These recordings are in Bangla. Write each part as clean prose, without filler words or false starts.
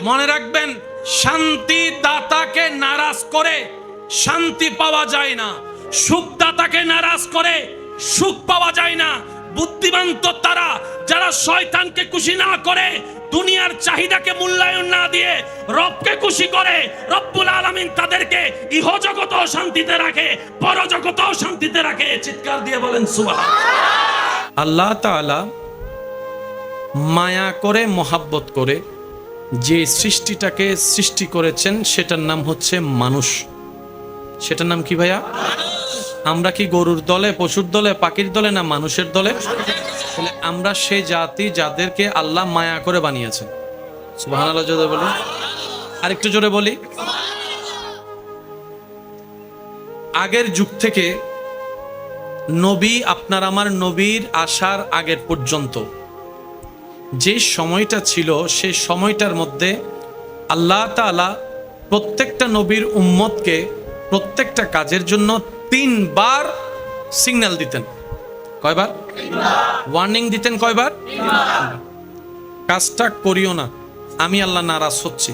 মনে রাখবেন, শান্তি দাতাকে নারাজ করে শান্তি পাওয়া যায় না, সুখ দাতাকে নারাজ করে সুখ পাওয়া যায় না। বুদ্ধিমান তো তারা যারা শয়তানকে খুশি না করে, দুনিয়ার চাহিদাকে মূল্যায়ন না দিয়ে রবকে খুশি করে। রব্বুল আলামিন তাদেরকে ইহজগতেও শান্তিতে রাখে, পরজগতেও শান্তিতে রাখে। চিৎকার দিয়ে বলেন সুবহানাল্লাহ। আল্লাহ তাআলা মায়া করে, মহাব্বত করে যে সৃষ্টিটাকে সৃষ্টি করেছেন সেটার নাম হচ্ছে মানুষ। সেটার নাম কি ভাইয়া? আমরা কি গরুর দলে, পশুর দলে, পাখির দলে, না মানুষের দলে? আমরা সেই জাতি যাদেরকে আল্লাহ মায়া করে বানিয়েছেন। সুবহানাল্লাহ জোরে বলি, আরেকটু জোরে বলি। আগের যুগ থেকে নবী, আপনার আমার নবীর আসার আগের পর্যন্ত যে সময়টা ছিল, সেই সময়টার মধ্যে আল্লাহ তাআলা প্রত্যেকটা নবীর উম্মতকে প্রত্যেকটা কাজের জন্য 3 বার সিগন্যাল দিতেন। কয়বার? ওয়ার্নিং দিতেন। কয়বার? কাজটা করিও না, আমি আল্লাহ নারাজ হচ্ছি।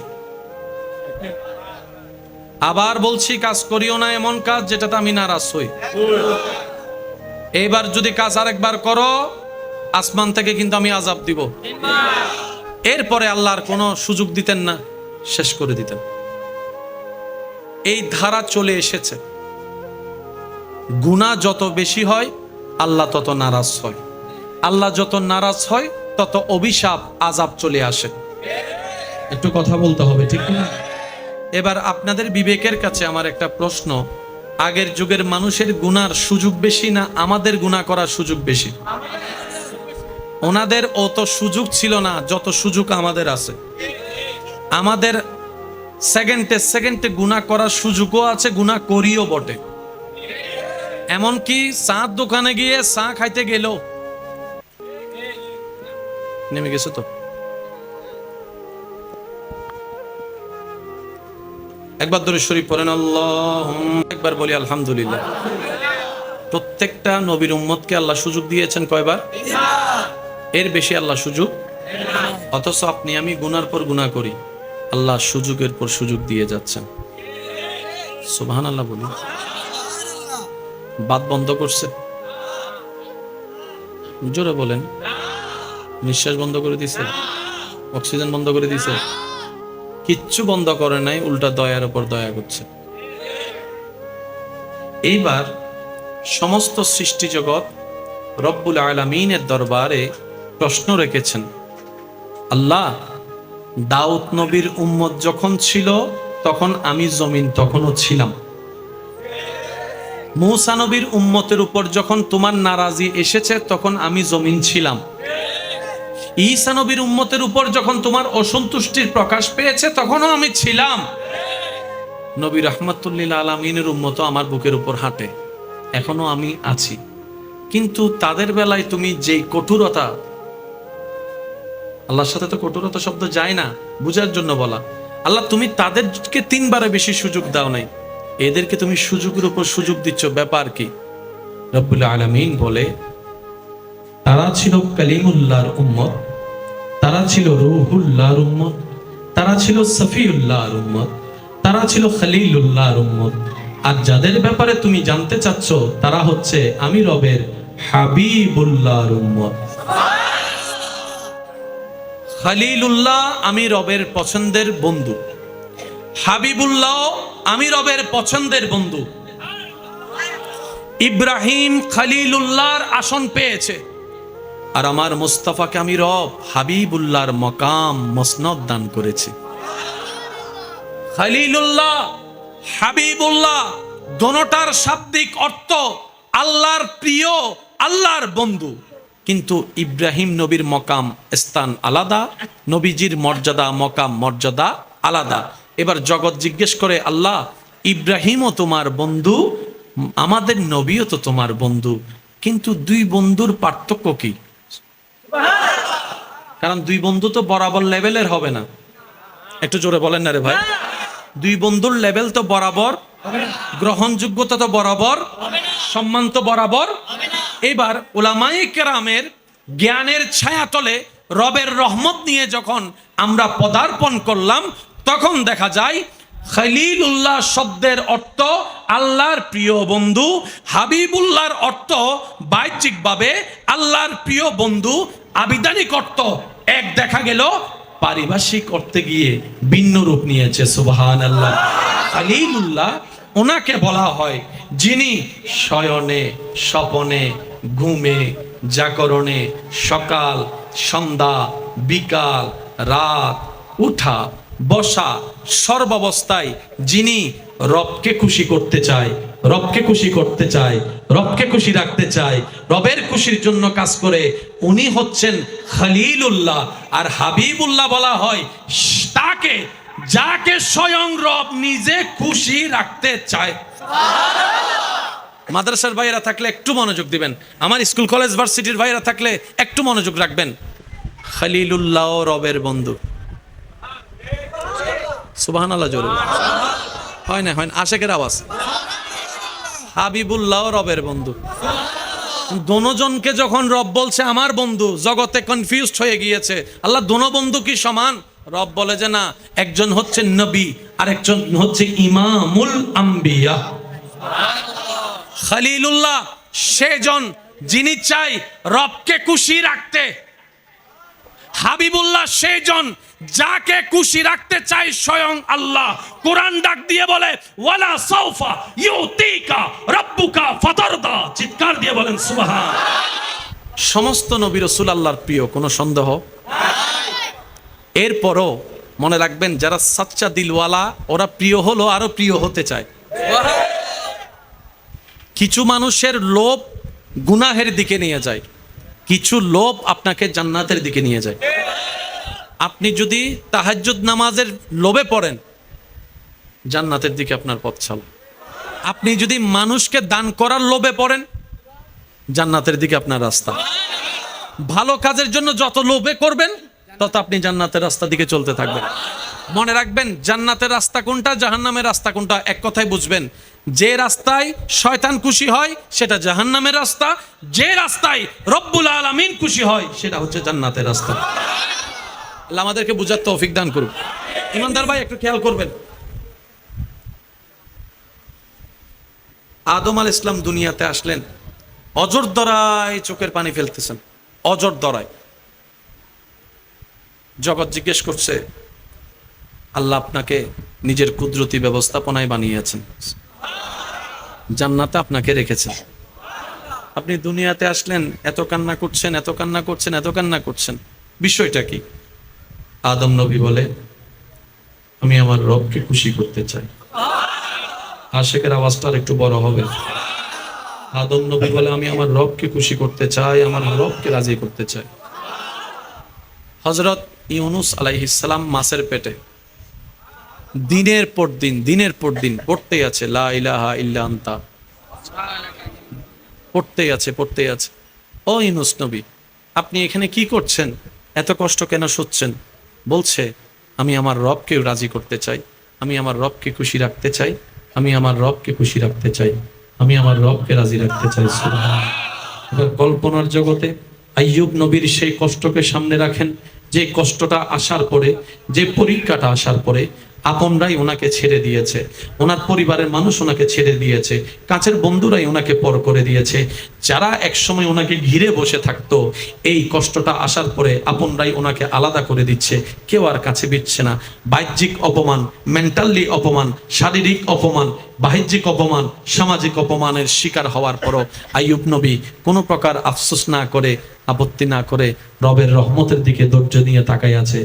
আবার বলছি, কাজ করিও না এমন কাজ যেটাতে আমি নারাজ হই। এবার যদি কাজ আরেকবার করো, আসমান থেকে কিন্তু আমি আযাব দিব। এরপরে আল্লাহর কোনো সুযোগ দিতেন না, শেষ করে দিতেন। এই ধারা চলে এসেছে। গুনাহ যত বেশি হয় আল্লাহ তত নারাজ হয়, আল্লাহ যত নারাজ হয় তত অভিশাপ, আযাব চলে আসে। একটু কথা বলতে হবে, ঠিক না? এবার আপনাদের বিবেকের কাছে আমার একটা প্রশ্ন, আগের যুগের মানুষের গুনার সুযোগ বেশি না আমাদের গুনাহ করার সুযোগ বেশি? ওনাদের অত সুযোগ ছিল না যত সুযোগ আমাদের আছে। আমাদের সেকেন্ডে সেকেন্ডে গুনাহ করার সুযোগও আছে, গুনাহ করিও বটে। এমনকি চাঁদ দোকানে গিয়ে চা খাইতে গেল, নেমে গেছে তো, একবার ধরে শরীফ পড়েন আল্লাহুম্মা, একবার বলি আলহামদুলিল্লাহ। প্রত্যেকটা নবীর উম্মতকে আল্লাহ সুযোগ দিয়েছেন কয়বার? এর বেশি আল্লাহ সুযোগ। অথচ আপনি আমি গুনার পর গুনাহ করি, আল্লাহ সুযোগের পর সুযোগ দিয়ে যাচ্ছেন। সুবহানাল্লাহ বলি। বাত বন্ধ করছে, জোরে বলেন। নিঃশ্বাস বন্ধ করে দিছে, অক্সিজেন বন্ধ করে দিছে, কিচ্ছু বন্ধ করে নাই, উল্টা দয়ার উপর দয়া করছে। এইবার সমস্ত সৃষ্টি জগৎ রব্বুল আলামিনের দরবারে প্রশ্ন রেখেছেন, আল্লাহ, দাউদ নবীর উম্মত যখন ছিল তখন আমি জমিন তখনও ছিলাম। মূসা নবীর উম্মতের উপর যখন তোমার নারাজি এসেছে তখন আমি জমিন ছিলাম। ঈসা নবীর উম্মতের উপর যখন তোমার অসন্তুষ্টির প্রকাশ পেয়েছে তখনও আমি ছিলাম। নবী রাহমাতুল লিল আলামিনের উম্মত আমার বুকের উপর হাঁটে, এখনো আমি আছি। কিন্তু তাদের বেলায় তুমি যেই কঠোরতা, আল্লাহর সাথে তো কঠোরতা শব্দ যায় না, বুঝার জন্য বলা। আল্লাহ, তুমি তাদেরকে 3 বারে বেশি সুযোগ দাও নাই, এদেরকে তুমি সুযোগের উপর সুযোগ দিচ্ছ, ব্যাপার কি? রব্বুল আলামিন বলে, তারা ছিল কালিমুল্লাহর উম্মত, তারা ছিল রূহুল্লাহর উম্মত, তারা ছিল সফিউল্লাহর উম্মত, তারা ছিল খলিলুল্লাহর উম্মত। আর যাদের ব্যাপারে তুমি জানতে চাচ্ছ তারা হচ্ছে আমি রবের হাবিবুল্লাহর উম্মত। খলিলুল্লাহ আমি রবের পছন্দের বন্ধু, হাবিবুল্লাহ আমি রবের পছন্দের বন্ধু। ইব্রাহিম খলিলুল্লাহর আসন পেয়েছে, আর আমার মুস্তাফাকে আমি রব হাবিবুল্লাহর মকাম মসনদ দান করেছি। খলিলুল্লাহ, হাবিবুল্লাহ দোনোটার শাব্দিক অর্থ আল্লাহর প্রিয়, আল্লাহর বন্ধু। কিন্তু ইব্রাহিম নবীর মকাম স্থান আলাদা, নবীজির মর্যাদা মকাম মর্যাদা আলাদা। এবার জগৎ জিজ্ঞেস করে, আল্লাহ, ইব্রাহিমও তোমার বন্ধু, আমাদের নবীও তো তোমার বন্ধু, কিন্তু 2 বন্ধুর পার্থক্য কি? কারণ 2 বন্ধু তো বরাবর লেভেলের হবে না। একটু জোরে বলেন না রে ভাই। 2 বন্ধুর লেভেল তো বরাবর, গ্রহণযোগ্যতা তো বরাবর, সম্মান তো বরাবর। এবার উলামায়ে কেরামের জ্ঞানের ছায়াতলে রবের রহমত নিয়ে যখন আমরা পদার্পণ করলাম, তখন দেখা যায় খলিলুল্লাহ শব্দের অর্থ আল্লাহর প্রিয় বন্ধু, হাবিবুল্লাহর অর্থ বাহ্যিকভাবে আল্লাহর প্রিয় বন্ধু, আবিধানিক অর্থ এক, দেখা গেল পারিভাষিক অর্থে গিয়ে ভিন্ন রূপ নিয়েছে। সুবহানাল্লাহ। খলিলুল্লাহ ওনাকে বলা হয় যিনি শয়নে, স্বপনে, ঘুমে, জাগরণে, সকাল, সন্ধ্যা, বিকাল, রাত, উঠা, বসা, সর্বাবস্থায় যিনি রবকে খুশি করতে চায়, রবকে খুশি করতে চায়, রবকে খুশি রাখতে চায়, রবের খুশির জন্য কাজ করে, উনি হচ্ছেন খলিলুল্লাহ। আর হাবিবুল্লাহ বলা হয় তাকে যাকে স্বয়ং রব নিজে খুশি রাখতে চায়। মাদ্রাসার ভাইয়েরা থাকলে একটু মনোযোগ দিবেন, আমার স্কুল কলেজ ভার্সিটির ভাইয়েরা থাকলে একটু মনোযোগ রাখবেন। খলিলুল্লাহ রবের বন্ধু। সুবহানাল্লাহ জোরে হয় না, হয় না, আশেকের আওয়াজ। হাবিবুল্লাহ রবের বন্ধু। দোনোজনকে যখন রব বলছে আমার বন্ধু, জগতে কনফিউজড হয়ে গিয়েছে, আল্লাহ দোনো বন্ধু কি সমান? রব বলে যে না, একজন হচ্ছে নবী আর একজন হচ্ছে ইমামুল আম্বিয়া। খলিলুল্লাহ সেজন যিনি চাই রবকে খুশি রাখতে, হাবিবুল্লাহ সেজন যাকে খুশি রাখতে চাই স্বয়ং আল্লাহ। কোরআন ডাক দিয়ে বলে ওয়ালা সাউফা ইউতিকা রাব্বুকা ফাতারদা, চিৎকার দিয়ে বলেন সুবহান। সমস্ত নবী রাসূল আল্লাহর প্রিয়, কোনো সন্দেহ? এরপরও মনে রাখবেন যারা সাচ্চা দিলওয়ালা ওরা প্রিয় হলো আরো প্রিয় হতে চায়। কিছু মানুষের লোভ গুনাহের দিকে নিয়ে যায়, কিছু লোভ আপনাকে জান্নাতের দিকে নিয়ে যায়। আপনি যদি তাহাজ্জুদ নামাজের লোভে পড়েন, জান্নাতের দিকে আপনার পথ চলে। আপনি যদি মানুষকে দান করার লোভে পড়েন, জান্নাতের দিকে আপনার রাস্তা। ভালো কাজের জন্য যত লোভে করবেন তত আপনি জান্নাতের রাস্তা দিকে চলতে থাকবেন। মনে রাখবেন জান্নাতের রাস্তা কোনটা, জাহান্নামের রাস্তা কোনটা, এক কথায় বুঝবেন। যে রাস্তায় শয়তান খুশি হয় সেটা জাহান্নামের রাস্তা, যে রাস্তায় রব্বুল আলামিন খুশি হয় সেটা হচ্ছে জান্নাতের রাস্তা। আল্লাহ আমাদেরকে বুঝার তৌফিক দান করুন। ইমানদার ভাই একটু খেয়াল করবেন, আদম আলাইহিস সালাম দুনিয়াতে আসলেন, অজর দরায় চোখের পানি ফেলতেছেন, অজর দরায়। জগৎ জিজ্ঞেস করছে আল্লাহ আপনাকে নিজের কুদরতি ব্যবস্থাপনায় বানিয়েছেন, জান্নাতে আপনাকে রেখেছেন, আপনি দুনিয়াতে আসলেন, এত কান্না করছেন, এত কান্না করছেন, এত কান্না করছেন, বিষয়টা কি? আদম নবী বলে আমি আমার রবকে খুশি করতে চাই। আশেকের আওয়াজটা একটু বড় হবে। আদম নবী বলে আমি আমার রবকে খুশি করতে চাই, আমার রবকে রাজি করতে চাই। হযরত ইউনুস আলাইহিস সালাম মাছের পেটে দিনের পর দিন পড়তেই আছে লা ইলাহা ইল্লা আনতা, পড়তেই আছে। ও ইউনুস নবী, আপনি এখানে কি করছেন? এত কষ্ট কেন সচ্ছেন? বলছে আমি আমার রবকে রাজি করতে চাই, আমি আমার রবকে খুশি রাখতে চাই, আমি আমার রবকে খুশি রাখতে চাই, আমি আমার রবকে রাজি রাখতে চাই। সুবহানাল্লাহ। কল্পনার জগতে আইয়ুব নবীর সেই কষ্টকে সামনে রাখেন, যে কষ্টটা আসার পরে, যে পরীক্ষাটা আসার পরে আপনরাই ওনাকে ছেড়ে দিয়েছে, ওনার পরিবারের মানুষ ওনাকে ছেড়ে দিয়েছে, কাছের বন্ধুরাই ওনাকে পর করে দিয়েছে, যারা একসময় ওনাকে ঘিরে বসে থাকতো, এই কষ্টটা আসার পরে আপনরাই ওনাকে আলাদা করে দিচ্ছে, কেউ আর কাছে বিচ্ছে না। বাহ্যিক অপমান, মেন্টালি অপমান, শারীরিক অপমান, বাহ্যিক অপমান, সামাজিক অপমানের শিকার হওয়ার পরও আইয়ুব নবী কোনো প্রকার আফসোস না করে, আপত্তি না করে রবের রহমতের দিকে ধৈর্য নিয়ে তাকায় আছে।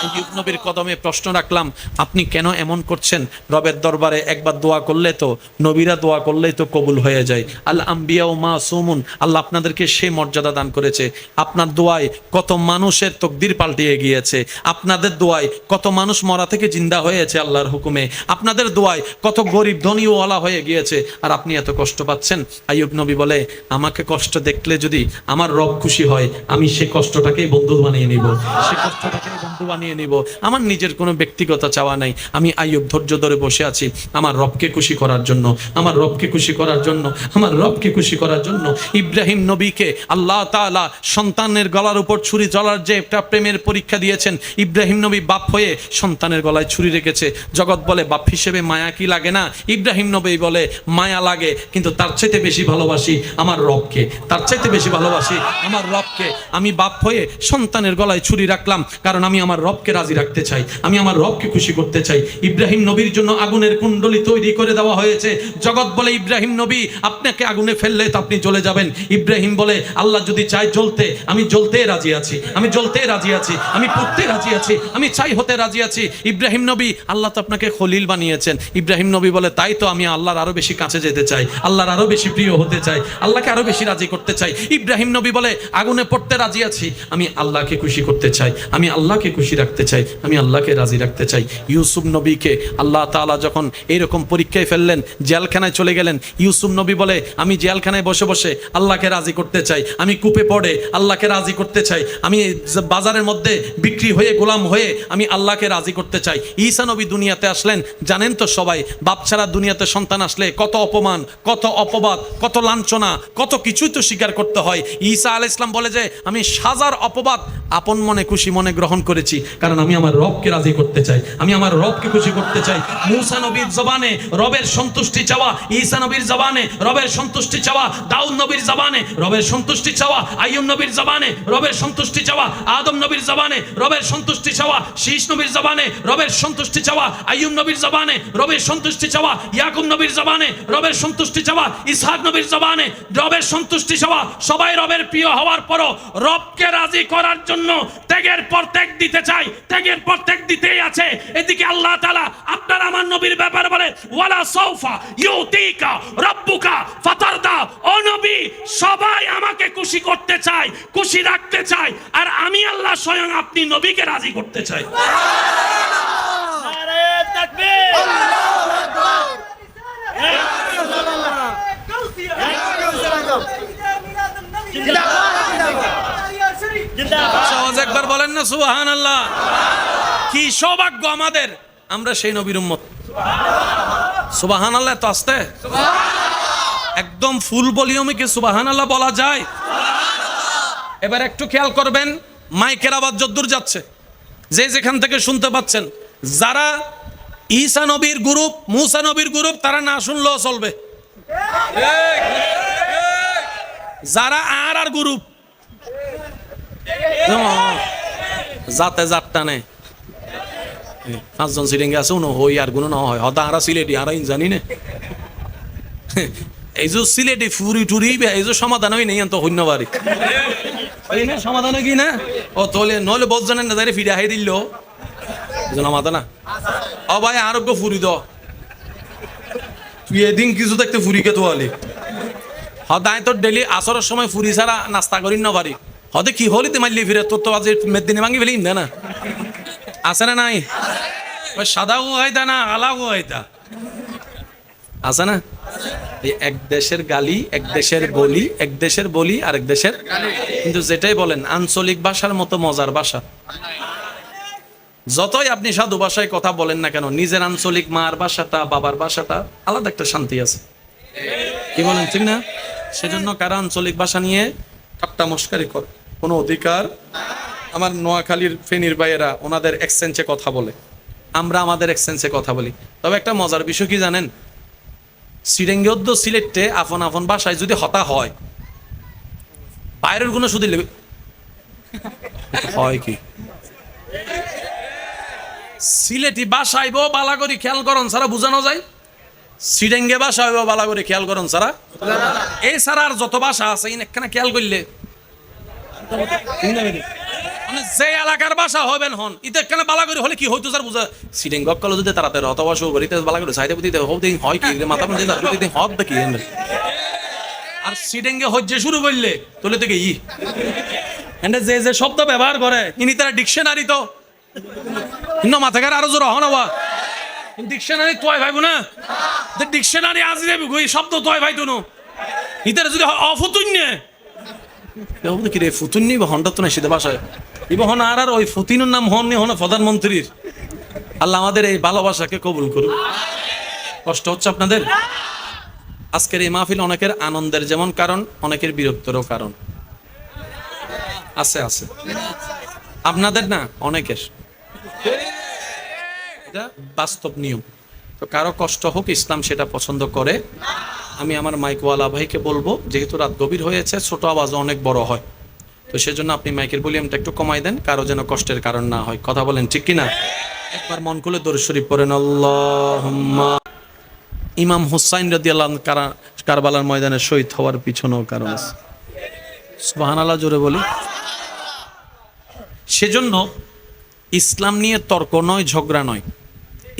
আইয়ুব নবীর কদমে প্রশ্ন রাখলাম, আপনি কেন এমন করছেন? রবের দরবারে একবার দোয়া করলে তো, নবীরা দোয়া করলেই তো কবুল হয়ে যায়। আল আম্বিয়া ও মাসুমুন, আল্লাহ আপনাদেরকে সেই মর্যাদা দান করেছে। আপনার দোয়ায় কত মানুষের তকদির পাল্টিয়ে গিয়েছে, আপনাদের দোয়ায় কত মানুষ মরা থেকে জিন্দা হয়েছে আল্লাহর হুকুমে, আপনার আপনাদের দোয়ায় কত গরিব ধনী ওয়ালা হয়ে গিয়েছে, আর আপনি এত কষ্ট পাচ্ছেন। আইয়ুব নবী বলে, আমাকে কষ্ট দেখলে যদি আমার রব খুশি হয়, আমি সে কষ্টটাকেই বন্ধু বানিয়ে নিব, সে কষ্টটাকেই বন্ধু বানিয়ে নিব। আমার নিজের কোনো ব্যক্তিগত চাওয়া নাই। আমি আইয়ুব ধৈর্য ধরে বসে আছি আমার রবকে খুশি করার জন্য, আমার রবকে খুশি করার জন্য, আমার রবকে খুশি করার জন্য। ইব্রাহিম নবীকে আল্লাহ তাআলা সন্তানের গলার উপর ছুরি চলার যে একটা প্রেমের পরীক্ষা দিয়েছেন, ইব্রাহিম নবী বাপ হয়ে সন্তানের গলায় ছুরি রেখেছে। জগৎ বলে বাপ হিসেবে মায়া কি লাগে না? ইব্রাহিম নবী বলে মায়া লাগে, কিন্তু তার চাইতে বেশি ভালোবাসি আমার রবকে, তার চাইতে বেশি ভালোবাসি আমার রবকে। আমি বাপ হয়ে সন্তানের গলায় ছুরি রাখলাম, কারণ আমি আমার রবকে রাজি রাখতে চাই, আমি আমার রবকে খুশি করতে চাই। ইব্রাহিম নবীর জন্য আগুনের কুণ্ডলী তৈরি করে দেওয়া হয়েছে। জগৎ বলে ইব্রাহিম নবী আপনাকে আগুনে ফেললে তো আপনি জ্বলে যাবেন। ইব্রাহিম বলে আল্লাহ যদি চাই জ্বলতে, আমি জ্বলতে রাজি আছি, আমি জ্বলতে রাজি আছি, আমি পুড়তে রাজি আছি, আমি চাই হতে রাজি আছি। ইব্রাহিম নবী, আল্লাহ তো আপনাকে খলিল বানিয়েছেন। ইব্রাহিম নবী বলে তাই তো আমি আল্লাহর আরো বেশি কাছে যেতে চাই, আল্লাহর আরো বেশি প্রিয় হতে চাই, আল্লাহকে আরো বেশি রাজি করতে চাই। ইব্রাহিম নবী বলে আগুনে পড়তে রাজি আছি, আমি আল্লাহকে খুশি করতে চাই, আমি আল্লাহকে খুশি রাখতে চাই, আমি আল্লাহকে রাজি রাখতে চাই। ইউসুফ নবীকে আল্লাহ তাআলা যখন এইরকম পরীক্ষায় ফেললেন, জেলখানায় চলে গেলেন, ইউসুফ নবী বলে আমি জেলখানায় বসে বসে আল্লাহকে রাজি করতে চাই, আমি কূপে পড়ে আল্লাহকে রাজি করতে চাই, আমি বাজারের মধ্যে বিক্রি হয়ে গোলাম হয়ে আমি আল্লাহকে রাজি করতে চাই। ঈসা নবী দুনিয়াতে আসলেন, জানেন তো সবাই, বাপ ছাড়া দুনিয়াতে সন্তান আসলে কত অপমান, কত অপবাদ, কত লাঞ্ছনা, কত কিছুই তো স্বীকার করতে হয়। ঈসা আলাইহিস সালাম বলে যে আমি হাজার অপবাদ আপন মনে খুশি মনে গ্রহণ করেছি, কারণ আমি আমার রবকে রাজি করতে চাই, আমি আমার রবকে খুশি করতে চাই। মূসা নবীর জবানে রবের সন্তুষ্টি চাওয়া, ঈসা নবীর জবানে রবের সন্তুষ্টি চাওয়া, দাউদ নবীর জবানে রবের সন্তুষ্টি চাওয়া, আইয়ুব নবীর জবানে রবের সন্তুষ্টি চাওয়া, আদম নবীর জবানে রবের সন্তুষ্টি চাওয়া, শীষ নবীর জবানে রবের সন্তুষ্টি চাওয়া, আইয়ুব নবীর জবানে রবের সন্তুষ্টি চাওয়া, ইয়াকুব নবীর জবানে রবের সন্তুষ্টি চাওয়া, ইসহাক নবীর জবানে রবের সন্তুষ্টি চাওয়া। সবাই রবের প্রিয় হওয়ার পরও রবকে রাজি করার জন্য ত্যাগের পর ত্যাগ দিতে চাই, ত্যাগের পর ত্যাগ দিতেই আছে। এদিকে আল্লাহ তাআলা আপনার আমার নবীর ব্যাপারে বলে ওয়ালা সাউফা ইউতিকা রাব্বুকা ফাতারদা। ও নবী, সবাই আমাকে খুশি করতে চায়, খুশি রাখতে চায়, আর আমি আল্লাহ স্বয়ং আপনি নবীকে রাজি করতে চাই। নারে তাকবীর, আল্লাহু আকবার, সহজ একবার বলেন না সুবহানাল্লাহ। কি সৌভাগ্য আমাদের, আমরা সেই নবীর উম্মত। সুবহানাল্লাহ তো আসতে একদম ফুল ভলিউমে কি সুবহানাল্লাহ বলা যায়? এবার একটু খেয়াল করবেন, মাইকের আওয়াজ যদ্দূর যাচ্ছে, যে যেখান থেকে শুনতে পাচ্ছেন, যারা ঈসা নবীর গ্রুপ, মূসা নবীর গ্রুপ, তারা না শুনলেও চলবে। যারা আর গ্রুপ যাতে যাত্রা নেই, পাঁচজন সিরিঙ্গে আছে, উনো হই আর গুণ না হয়, হদা আরা সিলেটি আর জানি না, এই যে সিলেটি ফুরি টুরি এই যে সমাধান হই নেই তো হইন বাড়ি সমাধান কি না? ও তোলে নইলে বস জানেন না, যাই ফিরে হাই দিল মাথা না। ও ভাই আরোগ্য ফুরি দ, তুই এদিন কিছু দেখতে ফুরিকে তোয়ালি হদায় তোর ডেলি আসরের সময় ফুরি ছাড়া নাস্তা করি না পারি, হদে কি হলি তে মারলি ফিরে তোর তো আজ মেদিনে ভাঙি ফেলি না, আছে না নাই? ওই সাদা হইতা না আলা হইতা আছে না? এই এক দেশের গালি, এক দেশের বলি, এক দেশের বলি আর এক দেশের, কিন্তু যেটাই বলেন আঞ্চলিক ভাষার মতো মজার ভাষা। যতই আপনি সাধু ভাষায় কথা বলেন না কেন, নিজের আঞ্চলিক মার ভাষাটা, বাবার ভাষাটা আলাদা একটা শান্তি আছে। কি বলেন ঠিক না? সেজন্য কারা আঞ্চলিক ভাষা নিয়ে ঠাট্টা মস্কারি করে কোনো অধিকার। আমার নোয়াখালীর ফেনীর ভাইয়েরা ওনাদের এক্সচেঞ্জে কথা বলে, আমরা আমাদের এক্সচেঞ্জে কথা বলি। তবে একটা মজার বিষয় কি জানেন, সিরেঙ্গিয়দ্দ সিলেটে আপন আপন ভাষায় যদি হতা হয়, বাইরের কোনো শুধু হয় কি সিলেটি ভাষা আইব বালা করি খেয়াল করন সারা বুঝানো যায়, সিডেঙ্গে ভাষা আইব বালা করে খেয়াল করন সারা, এই সারা আর যত ভাষা আছে একখানা খেয়াল করলে যে এলাকার ভাষা হবেন হন ইতে একখানা বালা করে হলে কি হইতো স্যার বুঝা। সিডেঙ্গ কল যদি তাড়াতাড়ি হত ভাষা করি বালা করে সাইডে বুঝতে হয় কি মাথা মধ্যে হত দেখি, আর সিডেঙ্গে হজ্জে শুরু করলে তোলে থেকে যে যে শব্দ ব্যবহার করে ইনি তারা ডিকশনারি তো মাথাকার আরো জোর হন। ডিকশনারি তোয় ভাইবো না, ডিকশনারি আজি যাবি ওই শব্দ তোয় ভাই তুনো ইতারে যদি অফুতুন্য কি রে ফুতুন্নি বা হন্ডা তো না সেটা বাসায় ইবা হন আর ওই ফুতিনুর নাম হন নি হন প্রধানমন্ত্রীর। আল্লাহ আমাদের এই ভালোবাসাকে কবুল করুন। কষ্ট হচ্ছে আপনাদের? আজকের এই মাহফিল অনেকের আনন্দের যেমন কারণ, অনেকের বিরক্তরও কারণ আছে আছে আপনাদের না অনেকের, এটা বাস্তব নিয়ম। তো কারো কষ্ট হোক, ইসলাম সেটা পছন্দ করে। আমি আমার মাইকওয়ালা ভাইকে বলবো, যেহেতু রাত গভীর হয়েছে, ছোট আওয়াজ অনেক বড় হয়, তো সেজন্য আপনি মাইকের ভলিউমটা একটু কমাই দেন, কারো যেন কষ্টের কারণ না হয়। কথা বলেন ঠিক কিনা? একবার মন খুলে দরুদ শরীফ পড়েন, আল্লাহুম্মা। ইমাম হুসাইন রাদিয়াল্লাহু আনহু কারবালার ময়দানে শহীদ হওয়ার পিছনেও কারণ আছে। সুবহানাল্লাহ জোরে বলি। সেজন্য ইসলাম নিয়ে তর্ক নয়, ঝগড়া নয়,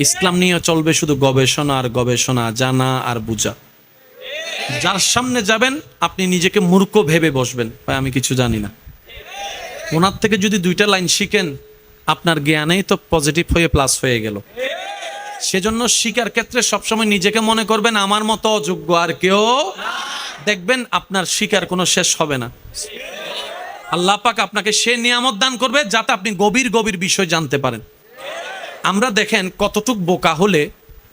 ইসলাম নিয়ে চলবে শুধু গবেষণা আর গবেষণা, জানা আর বুঝা। যার সামনে যাবেন আপনি নিজেকে মূর্খ ভেবে বসবেন, ভাই আমি কিছু জানি না। ওনার থেকে যদি দুইটা লাইন শিখেন, আপনার জ্ঞানেই তো পজিটিভ হয়ে প্লাস হয়ে গেল। সেজন্য শিকার ক্ষেত্রে সবসময় নিজেকে মনে করবেন আমার মতো অযোগ্য আর কেউ, দেখবেন আপনার শিকার কোনো শেষ হবে না। আল্লাহ পাক আপনাকে সে নিয়ামত দান করবে যাতে আপনি গভীর গভীর বিষয় জানতে পারেন। আমরা দেখেন কতটুক বোকা হলে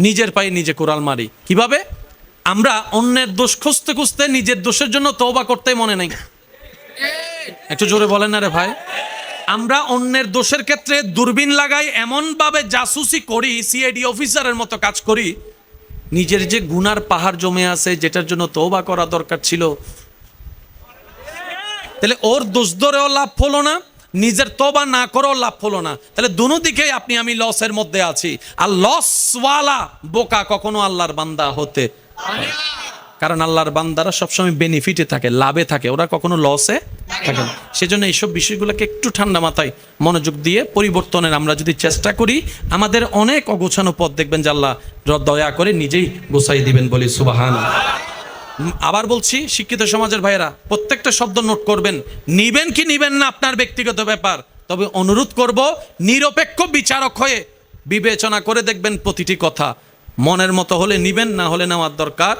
নিজের পায়ে নিজে কোরাল মারি। কিভাবে? আমরা অন্যের দোষ খুঁজতে খুঁজতে নিজের দোষের জন্য তওবা করতে মনে নাই। একটু জোরে বলেন না রে ভাই। আমরা অন্যের দোষের ক্ষেত্রে দূরবীন লাগাই, এমন ভাবে জাসুসি করি, সিআইডি অফিসারের মতো কাজ করি, নিজের যে গুনার পাহাড় জমে আছে, যেটার জন্য তওবা করা দরকার ছিল, তাহলে ওর দোষ ধরেও লাভ হলো না, নিজের তওবা না করেও লাভ হলো না। তাহলে দুনো দিকেই আপনি আমি লসের মধ্যে আছি। আর লসওয়ালা বোকা কখনো আল্লাহর বান্দা হতে, কারণ আল্লাহর বান্দারা সবসময় বেনিফিটে থাকে, লাভে থাকে, ওরা কখনো লসে থাকে না। সেজন্য এইসব বিষয়গুলোকে একটু ঠান্ডা মাথায় মনোযোগ দিয়ে পরিবর্তনের আমরা যদি চেষ্টা করি, আমাদের অনেক অগোছানো পথ দেখবেন যে আল্লাহ দয়া করে নিজেই গোছাই দিবেন, বলি সুবহানাল্লাহ। আবার বলছি, শিক্ষিত সমাজের ভাইয়েরা প্রত্যেকটা শব্দ নোট করবেন, নিবেন কি নিবেন না আপনার ব্যক্তিগত ব্যাপার, তবে অনুরোধ করব নিরপেক্ষ বিচারক হয়ে বিবেচনা করে দেখবেন প্রতিটি কথা। মনের মতো হলে নিবেন, না হলে নেওয়ার দরকার।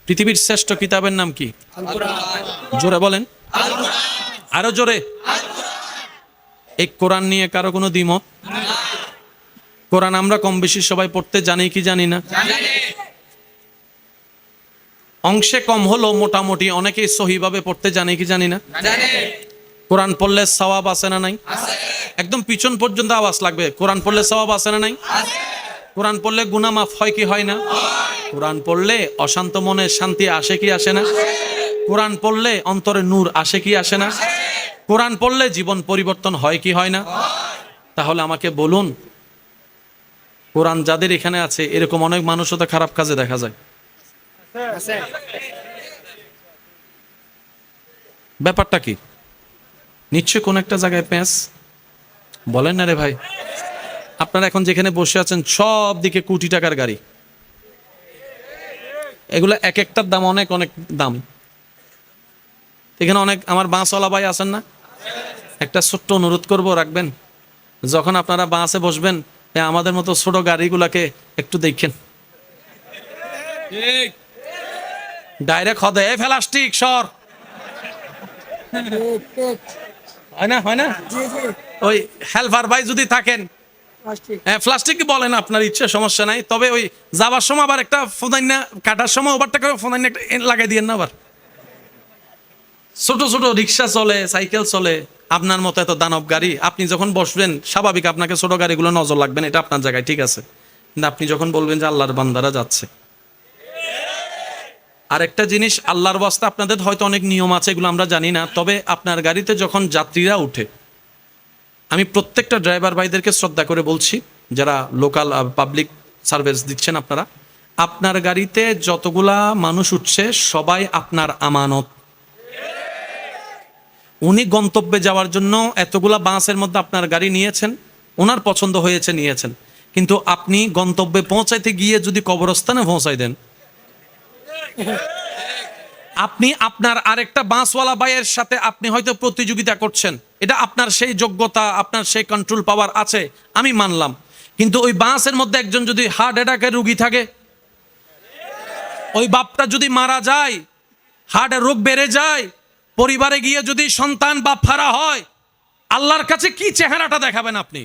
পৃথিবীর শ্রেষ্ঠ কিতাবের নাম কি? জোরে বলেন, আরো জোরে। এই কোরআন নিয়ে কারো কোনো দ্বিমত? কোরআন আমরা কম বেশি সবাই পড়তে জানি কি জানি না? অংশে কম হলো, মোটামুটি অনেকেই সহিভাবে পড়তে জানি কি জানি না? কোরআন পড়লে সওয়াব আছে না নাই? একদম পিছন পর্যন্ত আওয়াজ লাগবে, কোরআন পড়লে সওয়াব আছে না নাই? কোরআন পড়লে গুনাহ মাফ হয় কি হয় না? কোরআন পড়লে অশান্ত মনে শান্তি আসে কি আসে না? কোরআন পড়লে অন্তরে নূর আসে কি আসে না? কোরআন পড়লে জীবন পরিবর্তন হয় কি হয় না? তাহলে আমাকে বলুন, কোরআন যাদের এখানে আছে এরকম অনেক মানুষও তো খারাপ কাজে দেখা যায়। ব্যাপারটা কি? নিশ্চয় কোন একটা জায়গায় প্যাঁচ। বলেন না রে ভাই। আপনারা এখন যেখানে বসে আছেন সব দিকে কোটি টাকার গাড়ি, এগুলো এক একটার দাম অনেক অনেক দাম। এখানে অনেক আমার বাসওয়ালা ভাই আছেন না, একটা ছোট্ট অনুরোধ করব, রাখবেন যখন আপনারা বাসে বসবেন আমাদের মতো ছোট গাড়িগুলাকে একটু দেখেন। ডাইরেক্ট হদে এই প্লাস্টিক সর, হয় না হয় না? ওই হেল্পার ভাই যদি থাকেন, হ্যাঁ প্লাস্টিক বলেন আপনার ইচ্ছে, সমস্যা নাই। তবে ওই যাবার সময় আবার একটা ফোনাইনা, কাটার সময় ওভারটা করে ফোনাইনা একটা লাগাই দিয়েন না। আবার ছোট ছোট রিক্সা চলে, সাইকেল চলে, আপনার মতো এত দানব গাড়ি, আপনি যখন বসবেন স্বাভাবিক আপনাকে ছোট গাড়িগুলো নজর লাগবেন, এটা আপনার জায়গায় ঠিক আছে। কিন্তু আপনি যখন বলবেন যে আল্লাহর বান্দারা যাচ্ছে, আর একটা জিনিস, আল্লাহর ওয়াস্তে আপনাদের হয়তো অনেক নিয়ম আছে, এগুলো আমরা জানি না, তবে আপনার গাড়িতে যখন যাত্রীরা উঠে, আমি প্রত্যেকটা ড্রাইভার ভাইদেরকে শ্রদ্ধা করে বলছি, যারা লোকাল পাবলিক সার্ভিস দিচ্ছেন আপনারা, আপনার গাড়িতে যতগুলা মানুষ উঠছে সবাই আপনার আমানত। উনি গন্তব্যে যাওয়ার জন্য এতগুলা বাসের মধ্যে আপনার গাড়ি নিয়েছেন, ওনার পছন্দ হয়েছে নিয়েছেন, কিন্তু আপনি গন্তব্যে পৌঁছাইতে গিয়ে যদি কবরস্থানে পৌঁছাই দেন, আপনি আপনার আরেকটা বাসওয়ালা ভাইয়ের সাথে আপনি হয়তো প্রতিযোগিতা করছেন, এটা আপনার সেই যোগ্যতা, আপনার সেই কন্ট্রোল পাওয়ার আছে, আমি মানলাম, কিন্তু ওই বাসের মধ্যে একজন যদি হার্ট অ্যাটাকের রোগী থাকে, ওই বাপটা যদি মারা যায়, হার্টের রোগ বেড়ে যায়, পরিবারে গিয়ে যদি সন্তান বাপ হারা হয়, আল্লাহর কাছে কি চেহারাটা দেখাবেন আপনি?